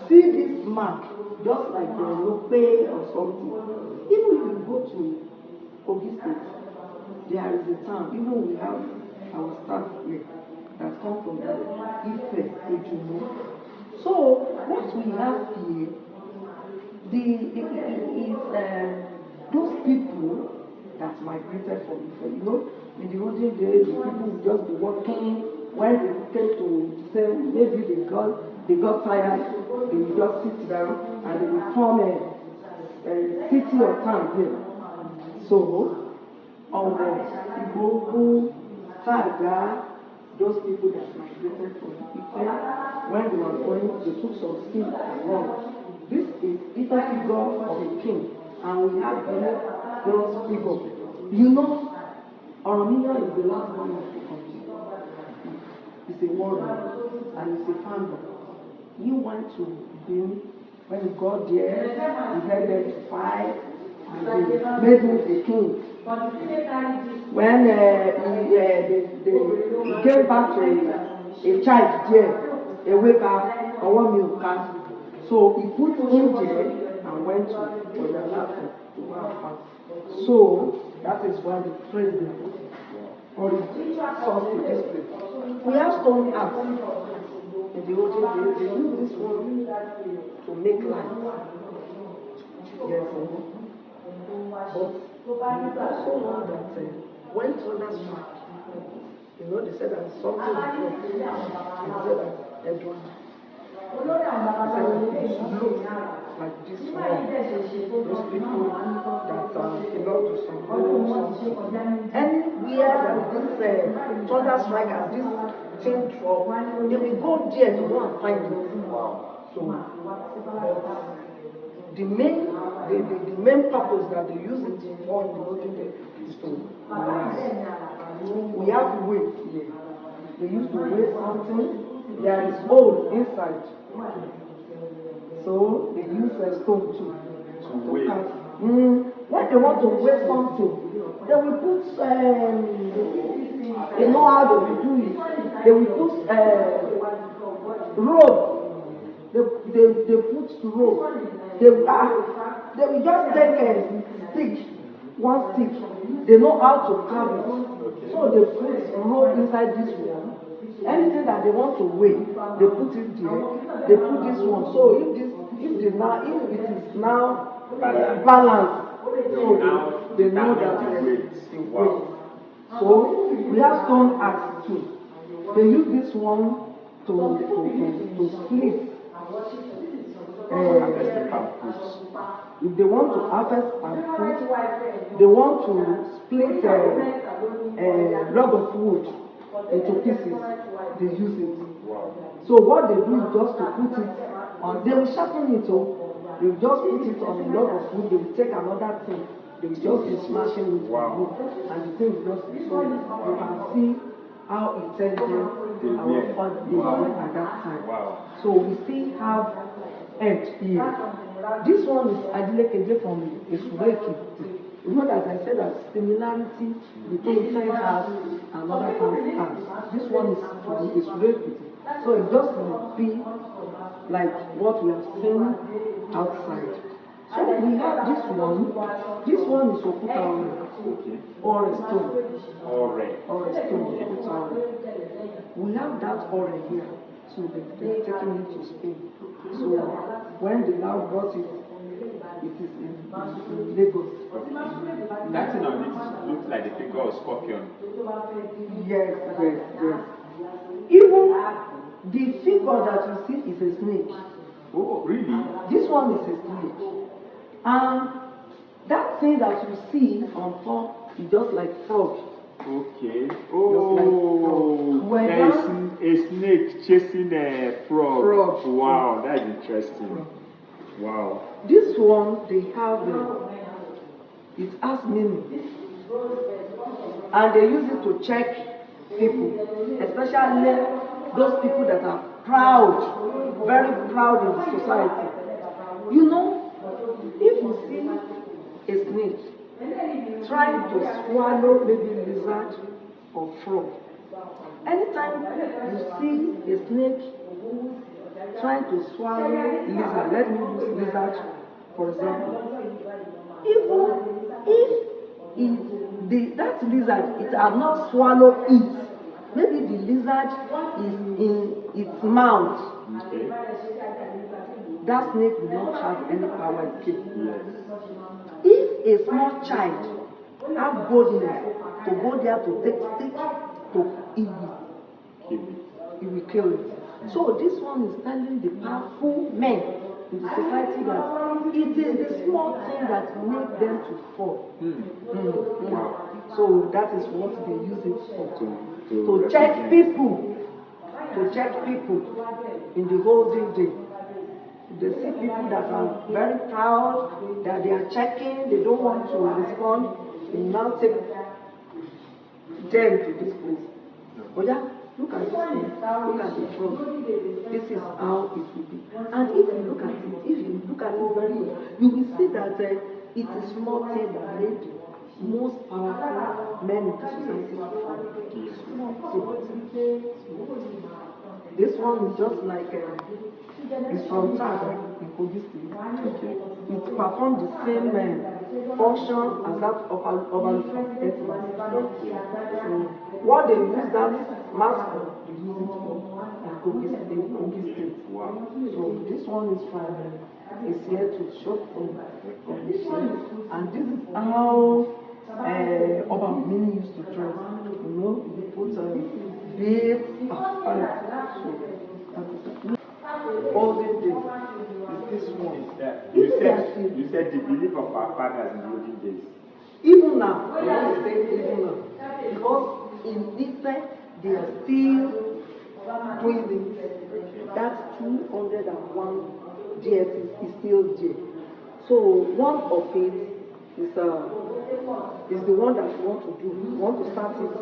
See this mark, just like the Lope or something. Even if you go to Kogi State, there is a town, even we have our staff here that come from Ife, Ejumo. So what we have here, those people that migrated from Ife. You know, in the olden days, the people would just be working. When they came to say maybe they got tired, they would just sit down and they would form a city or town here. So, Igbo, Saga, those people that migrated from Ife, when they were going, they took some skill along. This is Ife figure of a king, and we have bronze figure. You know, Oromia is the last one of the country. It's a warrior and it's a founder. He went to him when he got there, he had them to fight, and they made him a king. When he came back to a child there, a waker, a woman. So he put him there and went to Oyalatun to go and fight. So that is why the president or the source to this place. We have stone art. In the olden days, they use this one to make light. Yes, but we also know that when thunder strike, you know, they said that something is wrong. They said that Edward. They said it looks like this one. Those people that belong to some something. Anywhere that this thunder strike has this thing drop, they will go there to go and find it. So, the main purpose that they use it for in the olden days is to we have weight here. They used to weigh something. There is hole inside. So they use a stone to weigh. When they want to weigh something, they will put you know how they will do it. They will put rope. They put rope. They will just take a stick, one stick. They know how to carve it. So they put rope inside this one. Anything that they want to weigh, they put it there. They put this one. So if it is now balanced, so they know that the weight. So we have stone axe too. They use this one to split. If they want to harvest palm fruit, they want to split a log of wood into pieces. They use it. So what they do is just to put it on. They will sharpen it up. They will just put it on a log of wood. They will take another thing. They will just be smashing it with wood, and the thing will just be so. You can see how intelligent our father were at that time. So we still have edge here. This one is Adilekeje from Esureki. You know that I said that similarity between Ife art and other kinds art. This one is very pretty. So it just will be like what we have seen outside. So we have this one. This one is Okuta or a stone. Or a stone, Okuta. We have that ore here. So they're taking it to Spain. So when they now brought it, it is in Lagos. That thing on it looks like the figure of scorpion. Yes. Even the figure that you see is a snake. Oh, really? This one is a snake. And that thing that you see on top is just like frog. Okay. Oh, like a snake chasing a frog. Wow, that's interesting. Wow. This one, they have it has meaning. And they use it to check people, especially those people that are proud, very proud in the society. You know, if you see a snake trying to swallow maybe lizard or frog, anytime you see a snake trying to swallow lizard, let me use lizard for example, even if that lizard it had not swallowed it, maybe the lizard is in its mouth, Okay. that snake will not have any power again. Yes. If a small child have boldness to go there to take stick to he will kill it. So this one is telling the powerful men in the society that it is the small thing that make them to fall. Wow. So that is what they use it for. To check people. To check people in the olden day. They see people that are very proud, that they are checking, they don't want to respond, they now take them to this place. Oh yeah, look at this thing, look at the frog. This is how it will be. And if you look at it very well, you will see that it is small thing that made most powerful men in the society to fall. This one is just like it's from Tada in Kogi State. Okay. It performed the same function as that of an urban ethnos. So what they use that mask for, they use it for in Kogi State. Wow. So this one is from it's here to show condition, and this is how urban mini used to dress. You know, they put beads olden days is this one. You said the belief of our fathers in the olden days. Even now, I want to say even now, because in Ife they are still doing it. That 201 deities is still there. So one of it is the one that we want to do. We want to start it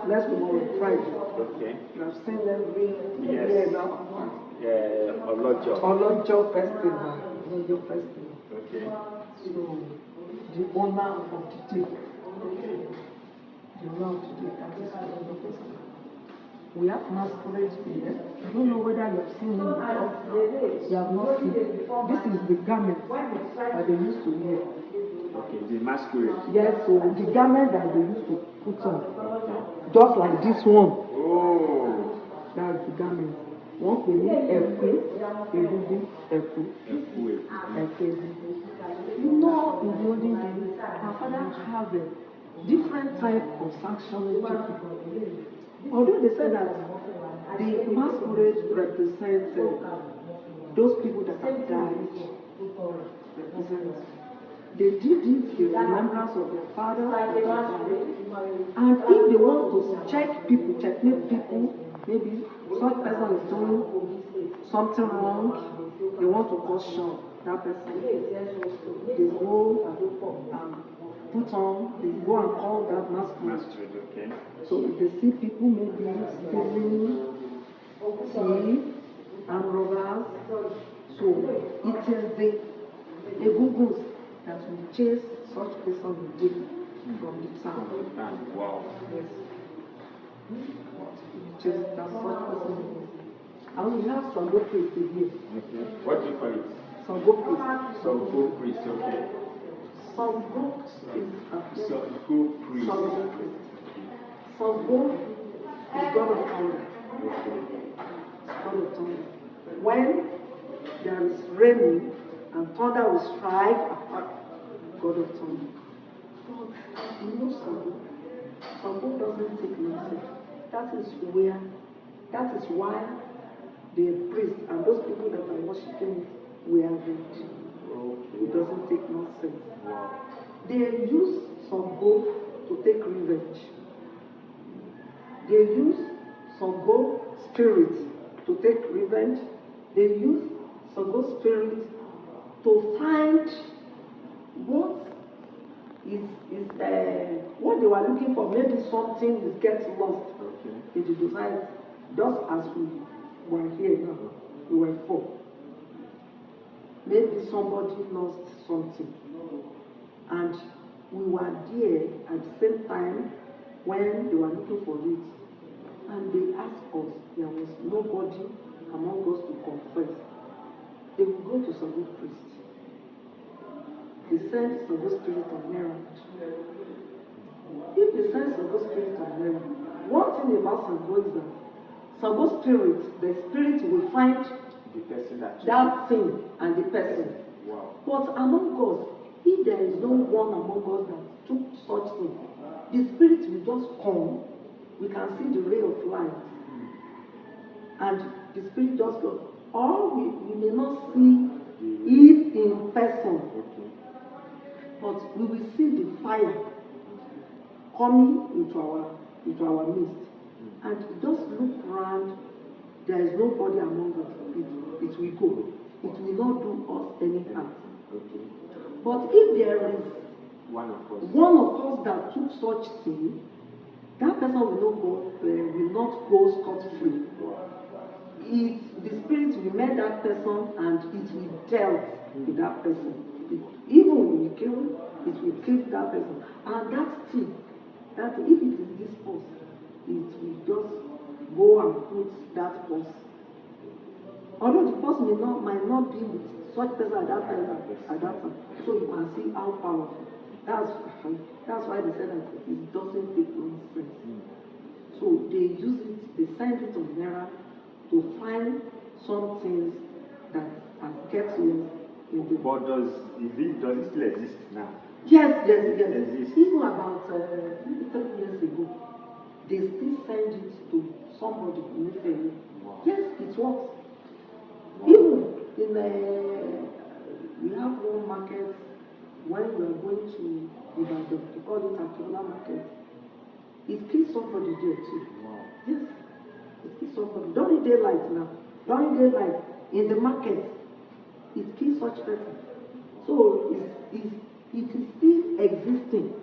next tomorrow, Friday. Okay. You have seen them every year now. Olojo festival. Okay. So the owner of the day. The owner of the day, that is Olojo festival. We have masquerade here. I don't know whether you have seen it before. You have not seen it. This is the garment that they used to wear. Okay, the masquerade. Yes, so the garment that they used to put on. Just like this one. Oh. That's the garment. One we need Efu. You know, in the olden days, our father have a different type of sanctioning people. Although they said that the masquerade represents those people that have died, they did it in remembrance of their father that have died. And if they want to check people, checkmate people, maybe some person is doing something wrong, they want to caution that person. They go and put on, they go and call that masquerade. Okay. So if they see people maybe stealing tea and robbers, so it is the egungun that will chase such person will give from the town. Wow. Yes. Just that such person will give. And we have Sango priest here. Okay. What do you call it? Sango priest. Sango priest, okay. Sango is Sango priest. Sango priest. Sango is God of thunder. Okay. God of thunder. When there is raining and thunder will strike apart, God of thunder. But you know Sango doesn't take nonsense. That is why the priest and those people that are worshiping were rich. It doesn't take nonsense. They use Sango to take revenge. They use Sango spirit to take revenge. They use Sango spirit to find what what they were looking for. Maybe something is getting lost in the society. Just as we were here now, we were four. Maybe somebody lost something, and we were there at the same time when they were looking for it, and they asked us. There was nobody among us to confess. They will go to Sango priest. They send Sango spirit on errand. If they send Sango spirit on errand, one thing about Sango is that Sango spirit, the spirit will find The person that thing and the person. Wow. But among us, if there is no one among us that took such thing, the spirit will just come. We can see the ray of light, and the spirit just goes. Or we may not see it in person, but we will see the fire coming into our midst, and just look around. There is nobody among us. It will go. It will not do us any harm. But if there is one of us that took such thing, that person will not go scot-free. The spirit will met that person and it will deal with that person. Even when we kill, it will kill that person. And that thing, that if it is this force, it will just go and put that force. Although the force might not be with such person at that time, so you can see how powerful. That's why they said that it doesn't take nonsense. So they use it, they send it on error to find some things that has kept you in the. But does it still exist now? Yes. Exists. Even about 3 years ago, they still send it to somebody in Ife. Wow. Yes, it works. Wow. Even in we have one market when we are going to Ibadan, they call it Akiola market. It kills somebody there too. Wow. Yes, it kills somebody. During daylight now. During daylight in the market, it kills such person. So it is still existing.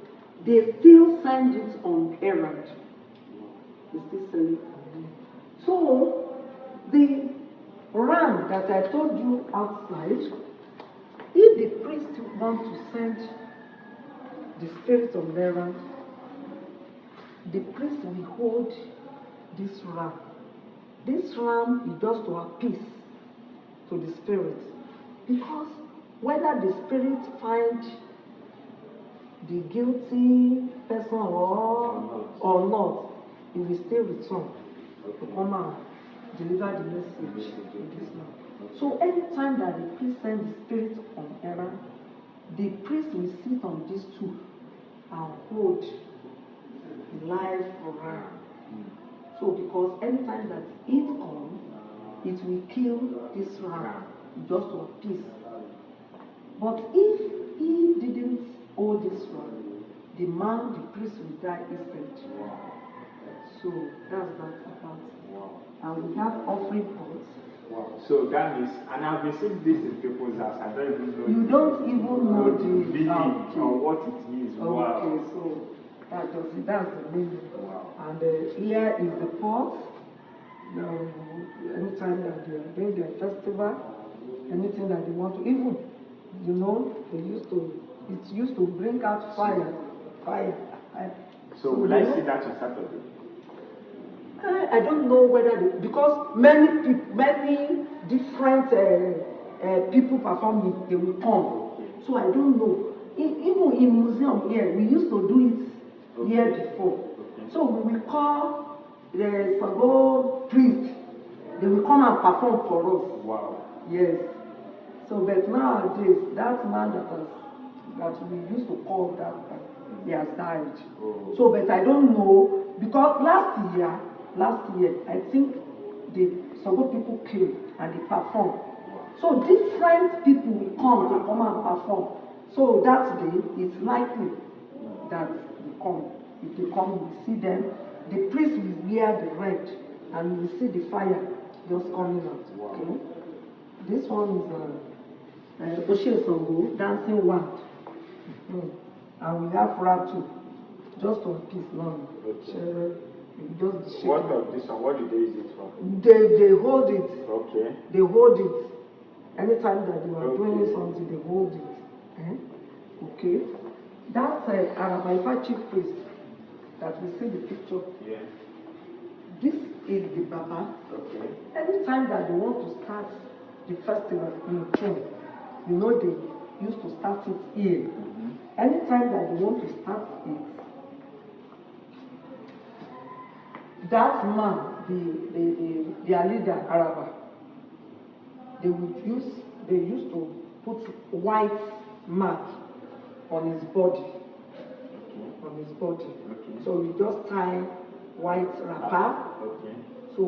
They still send it on errand. They still send it on errand. So the ram that I told you outside, if the priest wants to send the spirit on errand, the priest will hold this ram. This ram is just to appease to the spirit, because whether the spirit find the guilty person or not, he will still return to come and deliver the message to this man. So anytime that the priest sends the spirit on errand, the priest will sit on this stool and hold the live ram. So because anytime that it comes, it will kill this ram just to appease. But if he didn't hold this ram, the priest will die instead. So that's that about. And we have offering pots. Wow. So that means, and I've been seeing this in people's house. I don't even know. You don't even know the meaning or what it means. Okay, wow. So that's the meaning. Wow. And here is the pot. Anytime that they are doing their festival, anything that they want to, even, they used to It used to bring out fire. So will I see that on Saturday? I don't know whether because many different people perform it, they will come. Okay. So I don't know. Even in museum here, we used to do it here before. Okay. So we will call the Sago priest. They will come and perform for us. Wow. Yes. So but nowadays, that man that we used to call that he has died. Oh. So but I don't know because last year I think the Sago people came and they performed. So different people will come and perform. So that day it's likely that they come. If they come, you will see them. The priest will wear the red and you will see the fire just coming out. Wow. Okay? This one is Oshe Sango, dancing wand. And we have Ratu, just on piece now. Okay. Just what of this one? What did they use it for? They hold it. Okay. They hold it. Anytime that you are doing something, they hold it. Okay. That's Arabaifa chief priest that we see the picture. Yeah. This is the Baba. Okay. Anytime that they want to start the festival in June, you know they used to start it here. Mm-hmm. Anytime that they want to start it, that man, their leader, Araba, they used to put white mark on his body. Okay. On his body. Okay. So you just tie white wrapper. Okay. So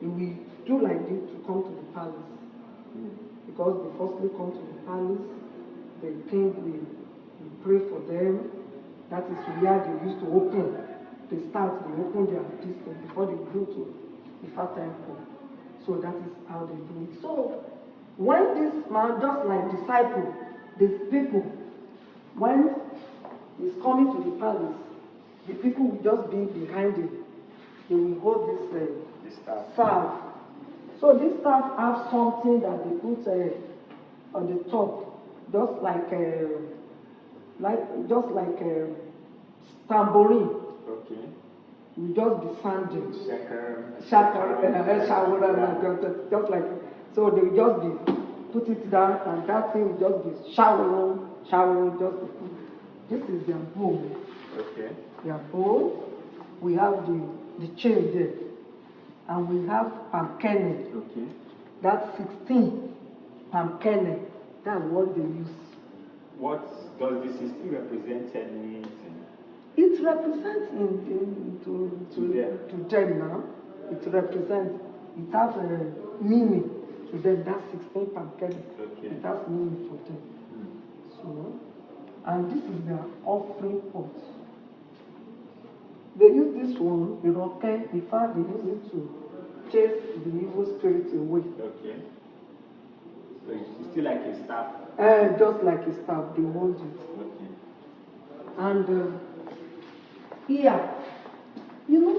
you will do like this to come to the palace. Because they firstly come to the palace, the king will pray for them. That is where they used to open. They open their distance before they go to the Ifa temple. So that is how they do it. So when this man, just like disciple, these people, when he's coming to the palace, the people will just be behind him. They will hold this staff. So this staff have something that they put on the top, just like tambourine. Okay. We just be sounding. Shakara, just like so they will just be put it down and that thing will just be showering, just be put. This is their bowl. Okay. Their bowl. We have the chain there. And we have pankene. Okay. That's 16 pankene. That's what they use. What does the 16 represent anything? It represents to them now. It represents. It has a meaning to them. That's 16 pankene. Okay. It has meaning for them. So, and this is their offering pot. They use this one, the rocket, the fact they use it to chase the evil spirits away. Okay. So it's still like a staff? Just like a staff, they hold it. Okay. And here, you know,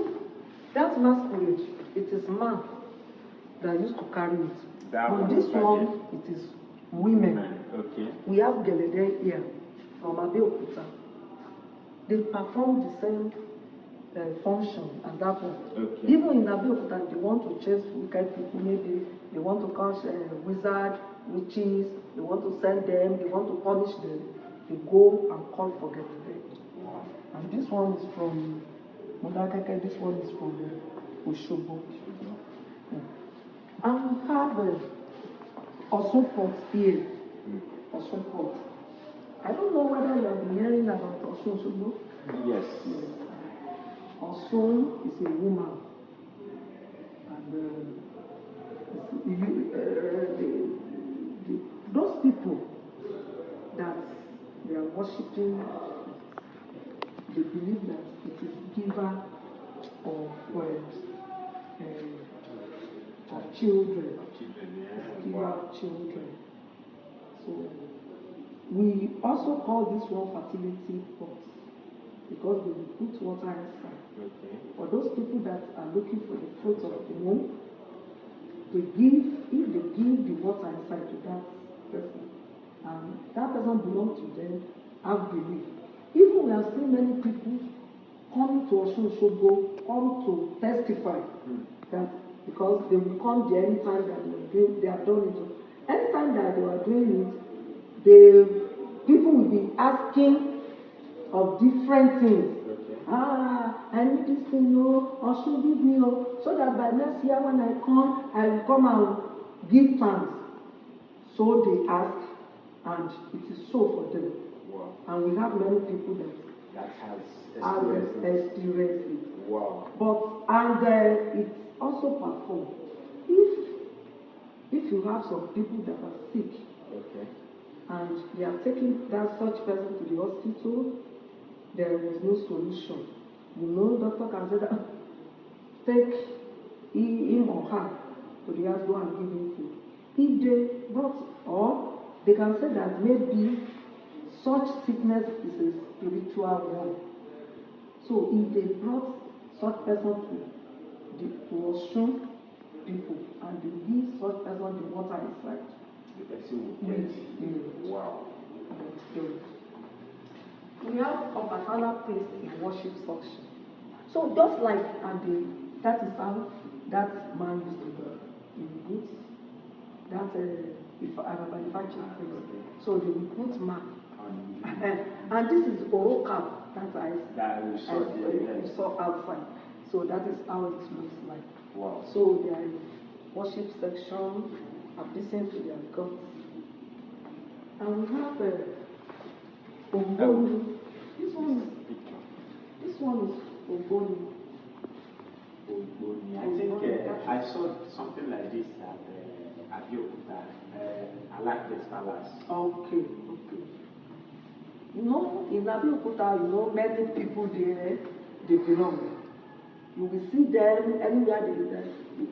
that masquerade, it is man that used to carry it. But this one, it is women. Okay. We have Gelede here from Abeokuta. They perform the same function as that one. Okay. Even in Abeokuta, they want to chase wicked people, maybe they want to catch wizards, witches, they want to send them, they want to punish them. They go and call for Gelede. Wow. And this one is from Modakeke, this one is from Oshobo. And we have Osopot here. Osopot. I don't know whether you have been hearing about Oshobo. Yes. Osun is a woman. And those people that they are worshipping, they believe that it is giver of children. Giver of children. So we also call this one fertility pot because they will put water inside. Okay. For those people that are looking for the fruit of the womb, if they give the water inside to that person, and that person belongs to them, have belief. Even we have seen many people come to Osun Osogbo, come to testify that because they will come there anytime that they have done it. Anytime that they were doing it, people will be asking of different things. I need this thing, Osun give me, so that by next year when I will come and give thanks. So they ask, and it is so for them. Wow. And we have many people that has experienced it. Wow. But it's also performed. If you have some people that are sick, okay, and they are taking that such person to the hospital, there is no solution. Doctor can say that take him or her to the hospital and give him food. If they brought, or they can say that maybe such sickness is a spiritual one. So if they brought such person to Osun people and they give such person the water inside, the person will get wow. We have Obatala place in worship section. So just like that is how that man used to do in the boots. That if I have manufactured place. So they will put mark. And this is Oroka that we saw outside. So that is how it looks like. Wow. So there is worship section, I've listened to their gods. And we have Ogboni. This one is Ogboni. I think I saw something like this at Abeokuta, Alakes Palace. Okay. In Abeokuta, many people there, they belong. You will see them anywhere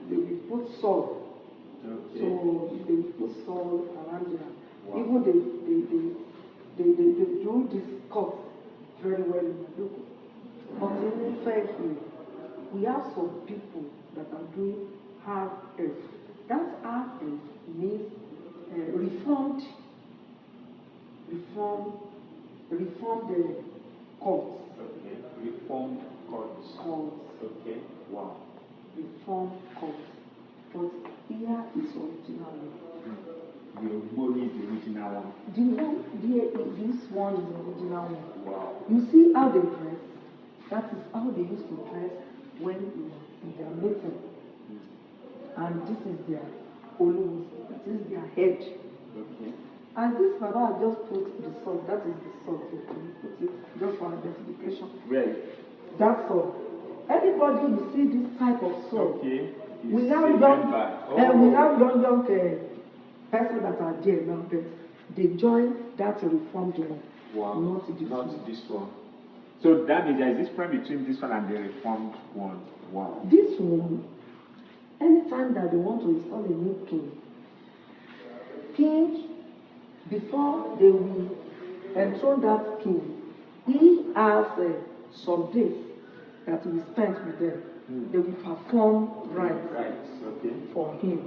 they will put salt. Okay. So they will put salt around there. Wow. Even they do this cut very well in Abeokuta. But in Ife, we have some people that are doing hard earth. That hard earth means reformed the courts. Okay. Reformed courts. Okay. Wow. Reformed courts. But here is original one. The Ogboni is the original one. This one is the original one. Wow. You see how they dress? That is how they used to dress when you were in their meeting. And this is their Olu, that is their head. Okay. And this Baba just put the salt, that is the salt. You put it just for identification. Right. That's all. Anybody you see this type of salt. Okay. We have young persons that are there now, but they join that reformed one. Wow. Not this one. So that means there is this difference between this one and the reformed one. Wow. This one, anytime that they want to install a new king, before they will enthrone that king, he has some days that will be spent with them. They will perform rites for him.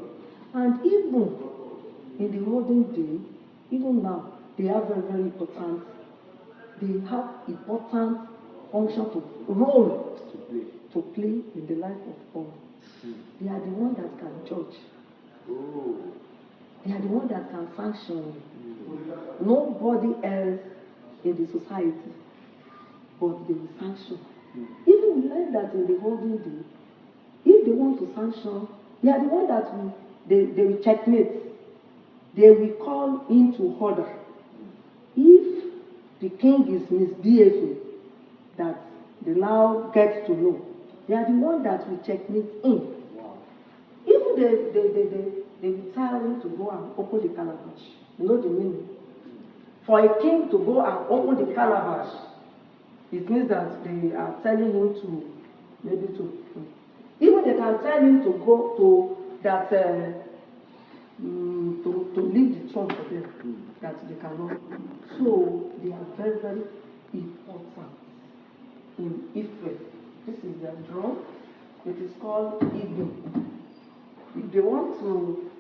And even in the olden day, even now, they have very, very important. They have important function to play in the life of all. They are the one that can judge. Oh. They are the one that can sanction. Nobody else in the society, but they will sanction. Even we learn that in the olden day, if they want to sanction, they are the one that they will checkmate. They will call into order. If the king is misbehaving, that they now get to know, they are the one that will checkmate him. Wow. Even they will tell him to go and open the calabash. You know the meaning? For a king to go and open the calabash, it means that they are telling him to, even they can tell him to go to that, to leave the throne for them, that they cannot. So they are very, very important in Ife. This is their drum. It is called Ife. If they want to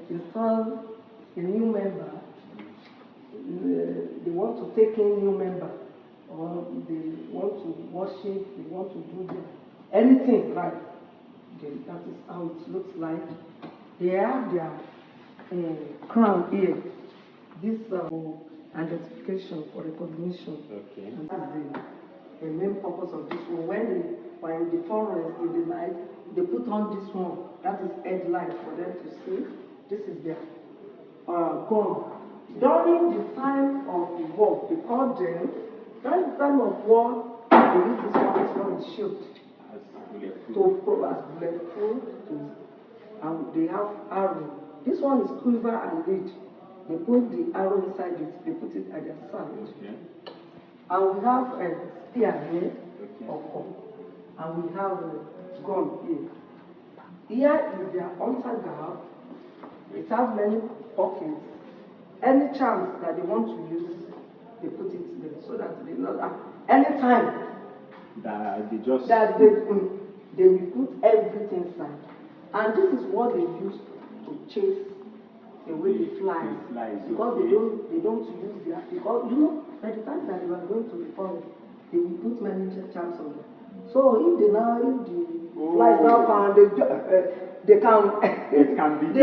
install a new member, they want to take in new member, or they want to worship, they want to do anything like that is how it looks like. They have their crown here. This for identification, for recognition. Okay. And that's the main purpose of this one. When they were in the forest in the night, they put on this one. That is headlight for them to see. This is their gun. During the time of war, they called them. During the time of war, they use this one. This one is shield to probe as bulletproof. And they have arrow. This one is quiver and lead. They put the arrow inside it. They put it at their side. Okay. And we have a spear here, okay. And we have a gun here. Here is their altar guard. It has many pockets. Any chance that they want to use, they put it there so that they know that anytime that they just they will put everything inside. And this is what they use to chase away the flies. Because they don't use their, because by the time that they were going to the forest, they will put many charms on them. So if the flies now found, they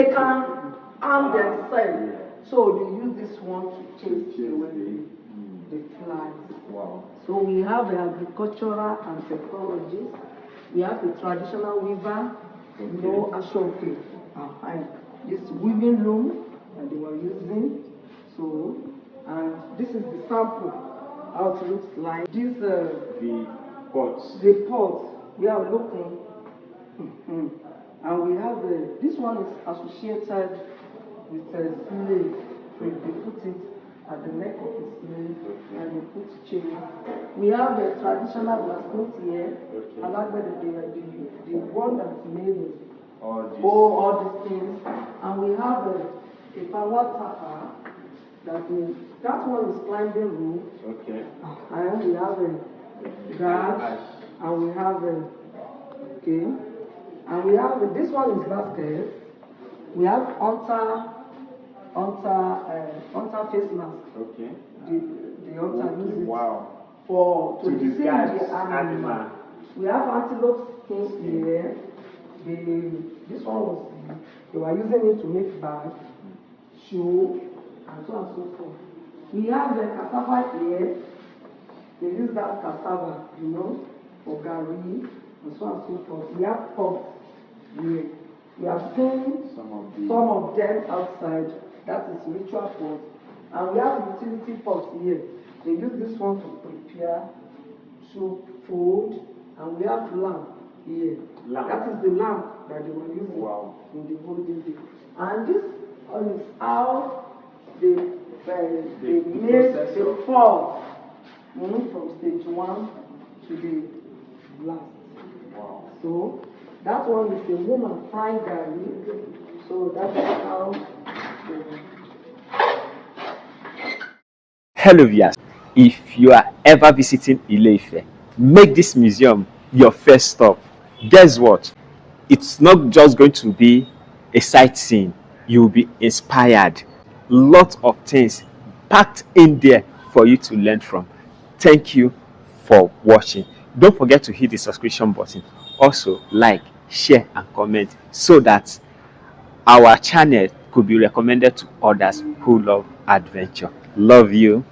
can arm themselves. So they use this one to chase away the flies. Wow. So we have the agricultural and technologists. We have the traditional weaver, Ashoke, this weaving loom that they were using. So, and this is the sample, how it looks like. This the pots. The pots. We are looking, and we have this one is associated with slave. So they put it at the neck of the slave, and they put chain. We have the traditional blacksmith here. I like the one that's made with all these things. And we have a power tapper that one is climbing room. Okay. And we have a guard, and we have and we have this one is basket. We have hunter face mask. Okay. The hunter uses to disguise the animal. We have antelope skin here. This one was they were using it to make bag, shoe, and so on and so forth. We have the cassava here. They use that cassava, for gari, and so on and so forth. We have pots here. We have seen some of them outside. That is ritual pots. And we have utility pots here. They use this one to prepare soup, food, and we have lamp here. That is the lamp that they were using in the olden days. And this is how they made the pot from stage 1 to the last. Wow. So that one is a woman frying gari. So that is how. Hello viewers, if you are ever visiting Ile-Ife, make this museum your first stop. Guess what? It's not just going to be a sightseeing. You'll be inspired. Lots of things packed in there for you to learn from. Thank you for watching. Don't forget to hit the subscription button. Also like, share and comment so that our channel could be recommended to others who love adventure. Love you.